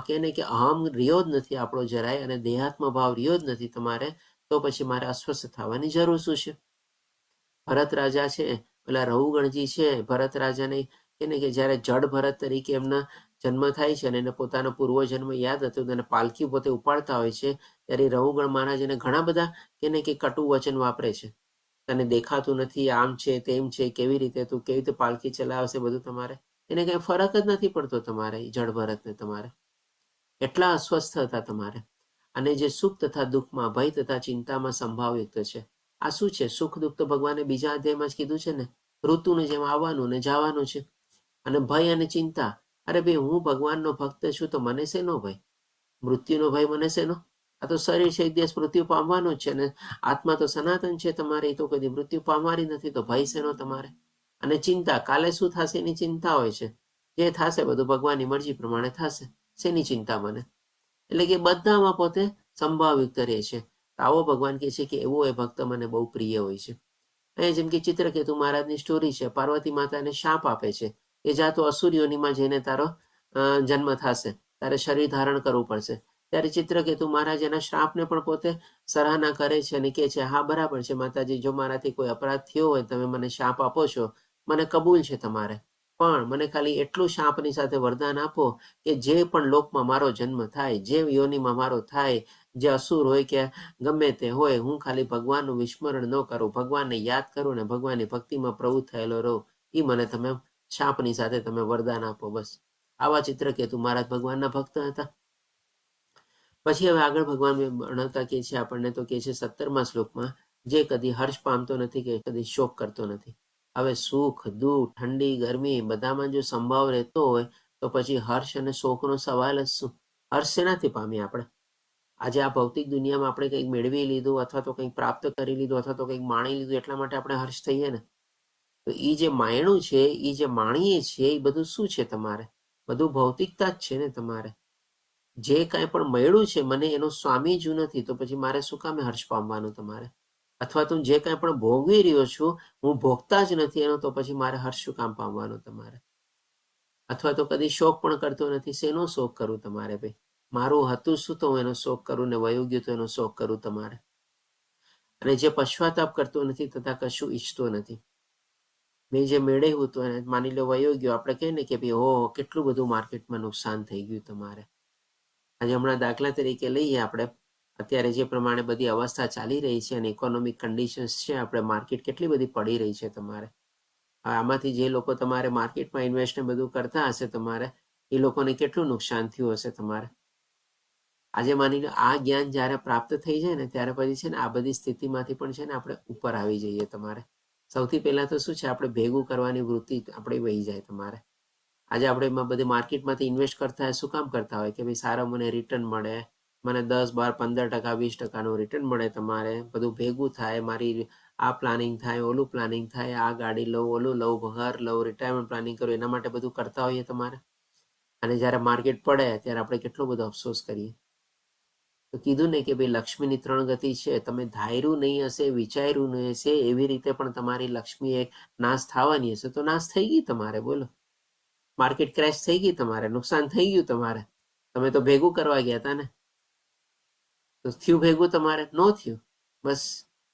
કે ને કે અહમ રહ્યો જ નથી આપણો જરાય, અને દેહાત્મ ભાવ રહ્યો જ નથી તમારે. તો પછી મારે અસ્વસ્થ થવાની જરૂર શું છે? ભરત રાજા છે, પેલા રઘુગણજી છે, ભરત રાજાને કે ને કે જ્યારે જડ ભરત તરીકે એમના જન્મ થાય છે, અને એને પોતાનો પૂર્વજન્મ યાદ હતો, અને પાલખી પોતે ઉપાડતા હોય છે, ત્યારે રઘુગણ મહારાજ એને ઘણા બધા કે ને કે કટુ વચન વાપરે છે. તને દેખાતું નથી, આમ છે, તેમ છે, કેવી રીતે તું કેવી રીતે પાલખી ચલાવશે, બધું તમારે. એને કઈ ફરક જ નથી પડતો તમારે જળ ભરતને. તમારે એટલા અસ્વસ્થ હતા તમારે. અને જે સુખ તથા દુઃખમાં, ભય તથા ચિંતામાં સંભાવયુક્ત છે. આ શું છે? સુખ દુઃખ તો ભગવાને બીજા અધ્યાયમાં જ કીધું છે ને, ઋતુની જેમ આવવાનું ને જવાનું છે. અને ભય અને ચિંતા, અરે ભાઈ હું ભગવાનનો ભક્ત છું તો મને શેનો ભય? મૃત્યુનો ભય મને શેનો? આ તો શરીર છે, એક દિવસ મૃત્યુ પામવાનું જ છે ને આત્મા તો સનાતન છે તમારે, એ તો કદી મૃત્યુ પામવાની નથી, તો ભય શેનો તમારે? અને ચિંતા, કાલે શું થશે એની ચિંતા હોય છે. જે થશે બધું ભગવાનની મરજી પ્રમાણે થશે, શેની ચિંતા મને? એટલે કે બધામાં પોતે સંભાવયુક્ત રહે છે. આવો ભગવાન કહે છે કે એવો એ ભક્ત મને બહુ પ્રિય હોય છે. અહીંયા જેમ કે ચિત્રકેતુ મહારાજની સ્ટોરી છે, પાર્વતી માતાને શાપ આપે છે કે જા તો અસુરીઓનીમાં જઈને તારો જન્મ થશે, તારે શરીર ધારણ કરવું પડશે. ત્યારે ચિત્રકેતુ મહારાજ એના શ્રાપને પણ પોતે સરાહના કરે છે અને કહે છે હા બરાબર છે માતાજી, જો મારાથી કોઈ અપરાધ થયો હોય, તમે મને શાપ આપો છો, મને કબૂલ છે તમારે, પણ મને ખાલી એટલું શાપની સાથે વરદાન આપો કે જે પણ લોકમાં મારો જન્મ થાય, જે યોનિમાં મારો થાય, જે અસુર હોય કે ગમે તે હોય, હું ખાલી ભગવાનનું વિસ્મરણ ન કરું, ભગવાનને યાદ કરું ને ભગવાનની ભક્તિમાં પ્રવૃત્ત થયેલો રહું, એ મને તમે શાપની સાથે તમે વરદાન આપો. બસ આવા ચિત્રકેતુ મહારાજ ભગવાનના ભક્ત હતા. પછી હવે આગળ ભગવાન ભણાવતા કે છે આપણને, તો કે છે 17મા શ્લોકમાં, જે કદી હર્ષ પામતો નથી કે કદી શોક કરતો નથી. હવે સુખ દુઃખ ઠંડી ગરમી બધામાં જો સંભાવ રહેતો હોય તો પછી હર્ષ અને શોકનો સવાલ જ શું? હર્ષ શેનાથી પામીએ આપણે? આજે આ ભૌતિક દુનિયામાં આપણે કંઈક મેળવી લીધું અથવા તો કંઈક પ્રાપ્ત કરી લીધું અથવા તો કંઈક માણી લીધું એટલા માટે આપણે હર્ષ થઈએ ને? તો એ જે માયણું છે, એ જે માણીએ છીએ, એ બધું શું છે તમારે? બધું ભૌતિકતા જ છે ને તમારે. જે કાંઈ પણ મળ્યું છે મને એનો સ્વામી જ નથી, તો પછી મારે શું કામે હર્ષ પામવાનું તમારે? અથવા તો જે કાંઈ પણ ભોગવી રહ્યો છું હું ભોગતા જ નથી એનો, તો પછી મારે હર્ષ શું કામ પામવાનું તમારે? અથવા તો કદી શોક પણ કરતો નથી, શેનો શોક કરું તમારે? ભાઈ મારું હતું શું તો હું એનો શોક કરું, ને વયું ગયું તો એનો શોક કરું તમારે? અને જે પશ્ચાતાપ કરતો નથી તથા કશું ઈચ્છતો નથી, મેં જે મેળવ્યું તો એને માની લો વયો ગયો, આપણે કહીએ ને કે ભાઈ હો કેટલું બધું માર્કેટમાં નુકસાન થઈ ગયું તમારે. આજે હમણાં દાખલા તરીકે લઈએ આપણે, અત્યારે જે પ્રમાણે બધી અવસ્થા ચાલી રહી છે અને ઇકોનોમિક કન્ડિશન્સ છે, આપણે માર્કેટ કેટલી બધી પડી રહી છે તમારે. આમાંથી જે લોકો તમારે માર્કેટમાં ઇન્વેસ્ટ ને બધું કરતા હશે તમારે, એ લોકોને કેટલું નુકસાન થયું હશે તમારે. આજે માની લો આ જ્ઞાન જ્યારે પ્રાપ્ત થઈ જાય ને ત્યારે પછી છે ને આ બધી સ્થિતિમાંથી પણ છે ને આપણે ઉપર આવી જઈએ તમારે. સૌથી પહેલા તો શું છે, આપણે ભેગું કરવાની વૃત્તિ આપણે વહી જાય તમારે. આજે આપણે એમાં બધી માર્કેટમાંથી ઇન્વેસ્ટ કરતા હોય, શું કામ કરતા હોય કે ભાઈ સારા મને રિટર્ન મળે, મને 10, 12, 15%, 20% રિટર્ન મળે તમારે, બધું ભેગું થાય, મારી આ પ્લાનિંગ થાય, ઓલું પ્લાનિંગ થાય, આ ગાડી લઉં, ઓલું લઉં, ઘર લઉં, રિટાયરમેન્ટ પ્લાનિંગ કરું, એના માટે બધું કરતા હોઈએ તમારે. અને જ્યારે માર્કેટ પડે ત્યારે આપણે કેટલો બધો અફસોસ કરીએ. તો કીધું ને કે ભાઈ લક્ષ્મીની 3 ગતિ છે, તમે ધાર્યું નહીં હશે, વિચાર્યું નહીં હશે, એવી રીતે પણ તમારી લક્ષ્મી એક નાશ થવાની હશે, તો નાશ થઈ ગઈ તમારે. બોલો, માર્કેટ ક્રેશ થઈ ગઈ તમારે, નુકસાન થઈ ગયું તમારે, તમે તો ભેગું કરવા ગયા હતા ને, તો થયું ભેગું તમારે? ન થયું. બસ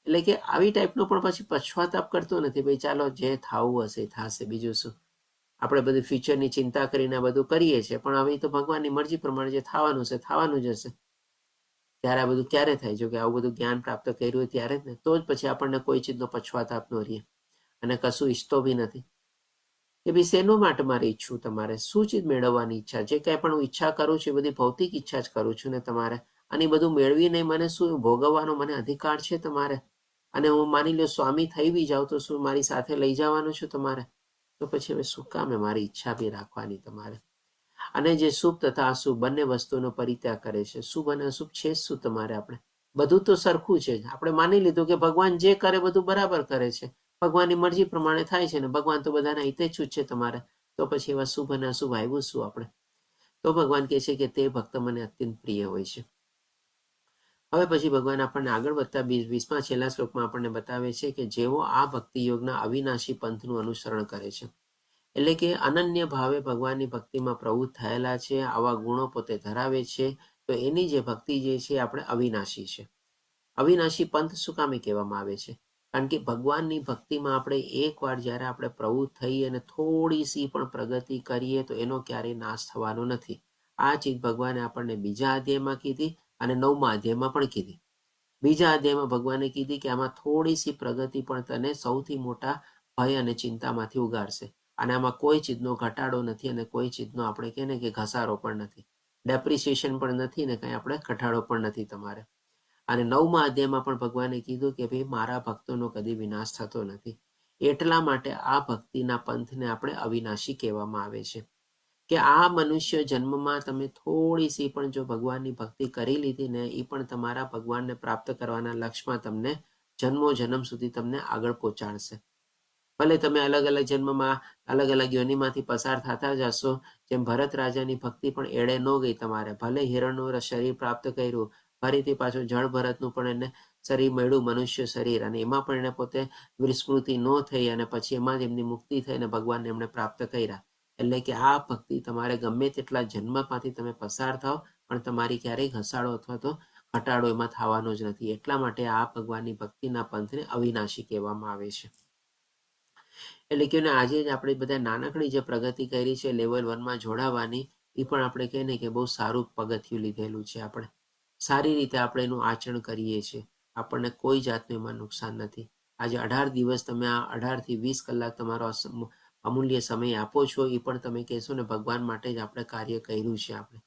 એટલે કે આવી ટાઈપનો પણ પછી પશ્ચાતાપ કરતો નથી, ભાઈ ચાલો જે થવું હશે થશે, બીજું શું. આપણે બધી ફ્યુચરની ચિંતા કરીને બધું કરીએ છીએ, પણ હવે તો ભગવાનની મરજી પ્રમાણે જે થવાનું છે થવાનું જ હશે. ત્યારે આ બધું ક્યારે થાય? જો કે આવું બધું જ્ઞાન પ્રાપ્ત કર્યું હોય ત્યારે જ ને, તો જ પછી આપણને કોઈ ચીજનો પશ્ચાતાપ ન રહે અને કશું ઈચ્છતો બી નથી કે ભાઈ શેનો માટે મારે ઈચ્છું તમારે? શું ચીજ મેળવવાની ઈચ્છા? જે કાંઈ પણ હું ઈચ્છા કરું છું એ બધી ભૌતિક ઈચ્છા જ કરું છું ને તમારે. અને બધું મેળવીને મને શું ભોગવવાનો મને અધિકાર છે તમારે? અને હું માની લો સ્વામી થઈ બી જાઉં તો શું મારી સાથે લઈ જવાનું છું તમારે? તો પછી હવે શું કામે મારી ઈચ્છા બી રાખવાની તમારે? અને જે શુભ તથા અશુભ બંને વસ્તુનો પરિત્યાગ કરે છે. શુભ અને અશુભ છે શું તમારે? આપણે બધું તો સરખું છે. આપણે માની લીધું કે ભગવાન જે કરે બધું બરાબર કરે છે, ભગવાનની મરજી પ્રમાણે થાય છે ને ભગવાન તો બધાના હિતેચ્છુ જ છે તમારે. તો પછી એવા શુભ અને અશુભ આવ્યું શું આપણે? તો ભગવાન કહે છે કે તે ભક્ત મને અત્યંત પ્રિય હોય છે. હવે પછી ભગવાન આપણને આગળ વધતા 20મા છેલ્લા શ્લોકમાં આપણને બતાવે છે કે જેઓ આ ભક્તિ યોગના અવિનાશી પંથનું અનુસરણ કરે છે, એટલે કે અનન્ય ભાવે ભગવાનની ભક્તિમાં પ્રવૃત્ત થયેલા છે, આવા ગુણો પોતે ધરાવે છે, તો એની જે ભક્તિ જે છે આપણે અવિનાશી છે. અવિનાશી પંથ શું કામે કહેવામાં આવે છે? કારણ કે ભગવાનની ભક્તિમાં આપણે એકવાર જ્યારે આપણે પ્રવૃત્ત થઈએ અને થોડી સી પણ પ્રગતિ કરીએ તો એનો ક્યારેય નાશ થવાનો નથી. આ ચીજ ભગવાને આપણને બીજા અધ્યાયમાં કીધી અને 9મા અધ્યાયમાં પણ કીધી. બીજા અધ્યાયમાં ભગવાને કીધી કે આમાં થોડી સી પ્રગતિ પણ તને સૌથી મોટા ભય અને ચિંતામાંથી ઉગાડશે. અને આમાં કોઈ ચીજનો ઘટાડો નથી અને કોઈ ચીજનો આપણે કહે ને કે ઘસારો પણ નથી, ડેપ્રિસિએશન પણ નથી ને કંઈ આપણે ઘટાડો પણ નથી તમારે. અને 9મા અધ્યાયમાં પણ ભગવાને કીધું કે ભાઈ મારા ભક્તોનો કદી વિનાશ થતો નથી. એટલા માટે આ ભક્તિના પંથને આપણે અવિનાશી કહેવામાં આવે છે કે આ મનુષ્ય જન્મમાં તમે થોડી સી પણ જો ભગવાનની ભક્તિ કરી લીધી ને એ પણ તમારા ભગવાનને પ્રાપ્ત કરવાના લક્ષ્યમાં તમને જન્મો જન્મ સુધી તમને આગળ પહોંચાડશે. ભલે તમે અલગ અલગ જન્મમાં અલગ અલગ યોનિમાંથી પસાર થતા જશો, જેમ ભરત રાજાની ભક્તિ પણ એળે ન ગઈ તમારે. ભલે હિરણનું શરીર પ્રાપ્ત કર્યું, ફરીથી પાછું જળ ભરતનું પણ એને શરીર મળ્યું, મનુષ્ય શરીર, અને એમાં પણ એને પોતે વિસ્મૃતિ ન થઈ અને પછી એમાં જ એમની મુક્તિ થઈ અને ભગવાનને એમણે પ્રાપ્ત કર્યા. એટલે કે આ ભક્તિ તમારે ગમે તેટલા જન્મમાંથી તમે પસાર થાવ પણ તમારી ક્યારેય ઘસાડો અથવા તો ઘટાડો એમાં થવાનો જ નથી. એટલા માટે આ ભગવાનની ભક્તિના પંથને અવિનાશી કહેવામાં આવે છે. એટલે કે આજે જ આપણે બધા નાનકડી જે પ્રગતિ કરી છે લેવલ 1માં જોડાવાની, એ પણ આપણે કહીએ ને કે બહુ સારું પગથિયું લીધેલું છે. આપણે સારી રીતે આપણે એનું આચરણ કરીએ છીએ, આપણને કોઈ જાતનું એમાં નુકસાન નથી. આજે 18 દિવસ તમે આ 18 થી 20 કલાક તમારો અમૂલ્ય સમય આપો છો, એ પણ તમે કહેશો ને ભગવાન માટે જ આપણે કાર્ય કર્યું છે આપણે.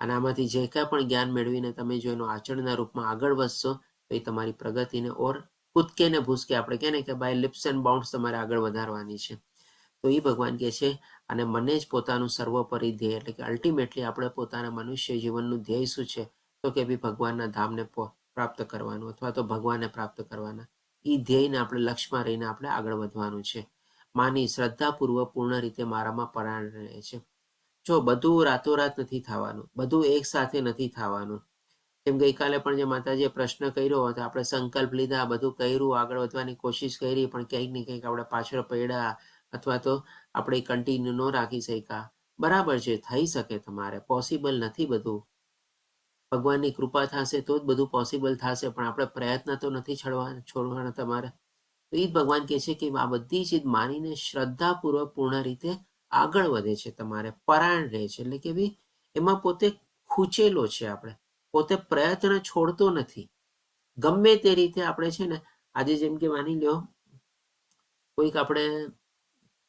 અને આમાંથી જે કાંઈ પણ જ્ઞાન મેળવીને તમે જો એનો આચરણના રૂપમાં આગળ વધશો તો એ તમારી પ્રગતિને ઓર કૂદકે ને ભૂસકે આપણે કહે ને કે બાય લિપ્સ એન્ડ બાઉન્ડ્સ તમારે આગળ વધારવાની છે. તો એ ભગવાન કહે છે અને મને જ પોતાનું સર્વોપરી ધ્યેય, એટલે કે અલ્ટિમેટલી આપણે પોતાના મનુષ્ય જીવનનું ધ્યેય શું છે તો કે ભાઈ ભગવાનના ધામને પ્રાપ્ત કરવાનું અથવા તો ભગવાનને પ્રાપ્ત કરવાના. એ ધ્યેયને આપણે લક્ષ્યમાં રહીને આપણે આગળ વધવાનું છે. માની શ્રદ્ધાપૂર્વક પૂર્ણ રીતે મારામાં પરાયણ રહે છે. જો બધું રાતોરાત નથી થવાનું, બધું એક સાથે નથી થવાનું. જેમ ગઈકાલે પણ જે માતાજીએ પ્રશ્ન કર્યો હતો, આપણે સંકલ્પ લીધા, બધું કર્યું, આગળ વધવાની કોશિશ કરી, પણ કંઈક ને કંઈક આપણે પાછળ પડ્યા અથવા તો આપણે કન્ટિન્યુ ન રાખી શક્યા. બરાબર છે, થઈ શકે, તમારે પોસિબલ નથી બધું. ભગવાનની કૃપા થશે તો જ બધું પોસિબલ થશે, પણ આપણે પ્રયત્ન તો નથી છોડવાના તમારે. તો એ જ ભગવાન કહે છે કે આ બધી ચીજ માનીને શ્રદ્ધાપૂર્વક પૂર્ણ રીતે આગળ વધે છે, તમારે પરાયણ રહે છે. એટલે કે ભાઈ એમાં પોતે ખૂચેલો છે, આપણે પોતે પ્રયત્ન છોડતો નથી. ગમે તે રીતે આપણે છે ને, આજે જેમ કે માની લો કોઈક આપણે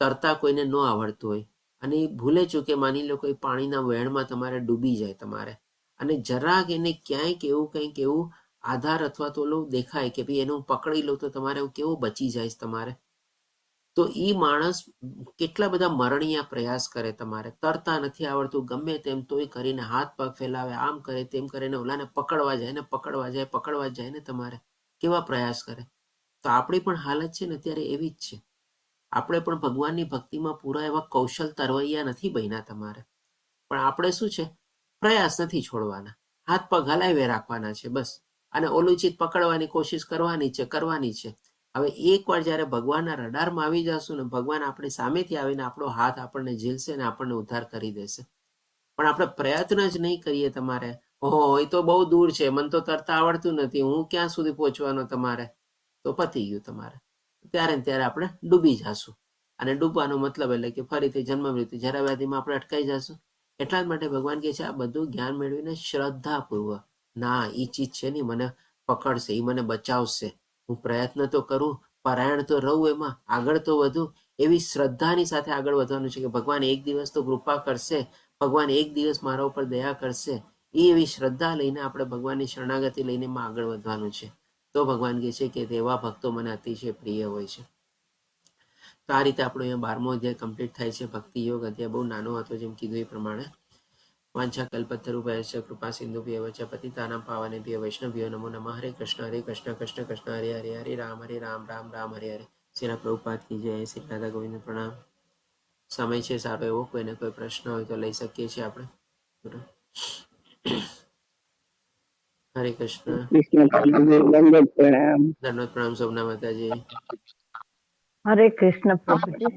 તરતા કોઈને ન આવડતું હોય અને ભૂલે ચૂકે માની લો કોઈ પાણીના વહેણમાં તમારે ડૂબી જાય તમારે, અને જરાક એને ક્યાંક એવું કંઈક એવું આધાર અથવા તો દેખાય કે ભાઈ એને હું પકડી લઉં તો તમારે કેવું બચી જાય તમારે. તો એ માણસ કેટલા બધા મરણીય પ્રયાસ કરે, તમારે તરતા નથી આવડતું ગમે તેમ તોય કરીને હાથ પગ ફેલાવે, આમ કરે તેમ કરીને ઓલાને પકડવા જાય ને તમારે કેવા પ્રયાસ કરે. તો આપણી પણ હાલત છે ને અત્યારે એવી જ છે. આપણે પણ ભગવાનની ભક્તિમાં પૂરા એવા કૌશલ તરવૈયા નથી બન્યા તમારે, પણ આપણે શું છે પ્રયાસ નથી છોડવાના, હાથ પગ હલાવી રાખવાના છે બસ, અને ઓલું ચીજ પકડવાની કોશિશ કરવાની છે. હવે એકવાર જ્યારે ભગવાનના રડારમાં આવી જશું ને, ભગવાન આપણી સામેથી આવીને આપણો હાથ આપણને ઝીલશે ને આપણને ઉદ્ધાર કરી દેશે. પણ આપણે પ્રયત્ન જ નહીં કરીએ તમારે, એ તો બહુ દૂર છે, મને તો તરતા આવડતું નથી, હું ક્યાં સુધી પહોંચવાનો તમારે, તો પતી ગયું તમારે. ત્યારે ને ત્યારે આપણે ડૂબી જશું. અને ડૂબવાનો મતલબ એટલે કે ફરીથી જન્મ મૃત્યુ જરા વ્યાધિમાં આપણે અટકાઈ જશું. એટલા જ માટે ભગવાન કહે છે આ બધું જ્ઞાન મેળવીને શ્રદ્ધાપૂર્વક, ના એ ચીજ છે ને મને પકડશે, એ મને બચાવશે, હું પ્રયત્ન તો કરું, પરાયણ તો રહું, એમાં આગળ તો વધુ, એવી શ્રદ્ધાની સાથે આગળ વધવાનું છે કે ભગવાન એક દિવસ તો કૃપા કરશે, ભગવાન એક દિવસ મારા ઉપર દયા કરશે. એવી શ્રદ્ધા લઈને આપણે ભગવાનની શરણાગતિ લઈને આગળ વધવાનું છે. તો ભગવાન કહે છે કે તેવા ભક્તો મને અતિશય પ્રિય હોય છે. તો આ રીતે આપણો અહીંયા 12મો અધ્યાય કમ્પ્લીટ થાય છે. ભક્તિ યોગ અધ્યાય બહુ નાનો હતો, જેમ કીધું એ પ્રમાણે. વાંછા કલ્પતરુભ્યશ્ચ કૃપા સિંધુભ્યઃ ચ પતિતાનાં પાવનેભ્યો વૈષ્ણવ્યો નમો નમઃ. હરે કૃષ્ણ કૃષ્ણ કૃષ્ણ હરે હરે, હરે રામ રામ રામ હરે હરે. શ્રી પ્રભુપાદ કી જય. શ્રી રાધા ગોવિંદ પ્રણામ. સમય છે સારો એવો, કોઈને કોઈ પ્રશ્ન હોય તો લઈ શકીએ છીએ આપણે. હરે કૃષ્ણ. દંડવત પ્રણામ. દંડવત પ્રણામ સોમના માતાજી. હરે કૃષ્ણ પ્રભુજી.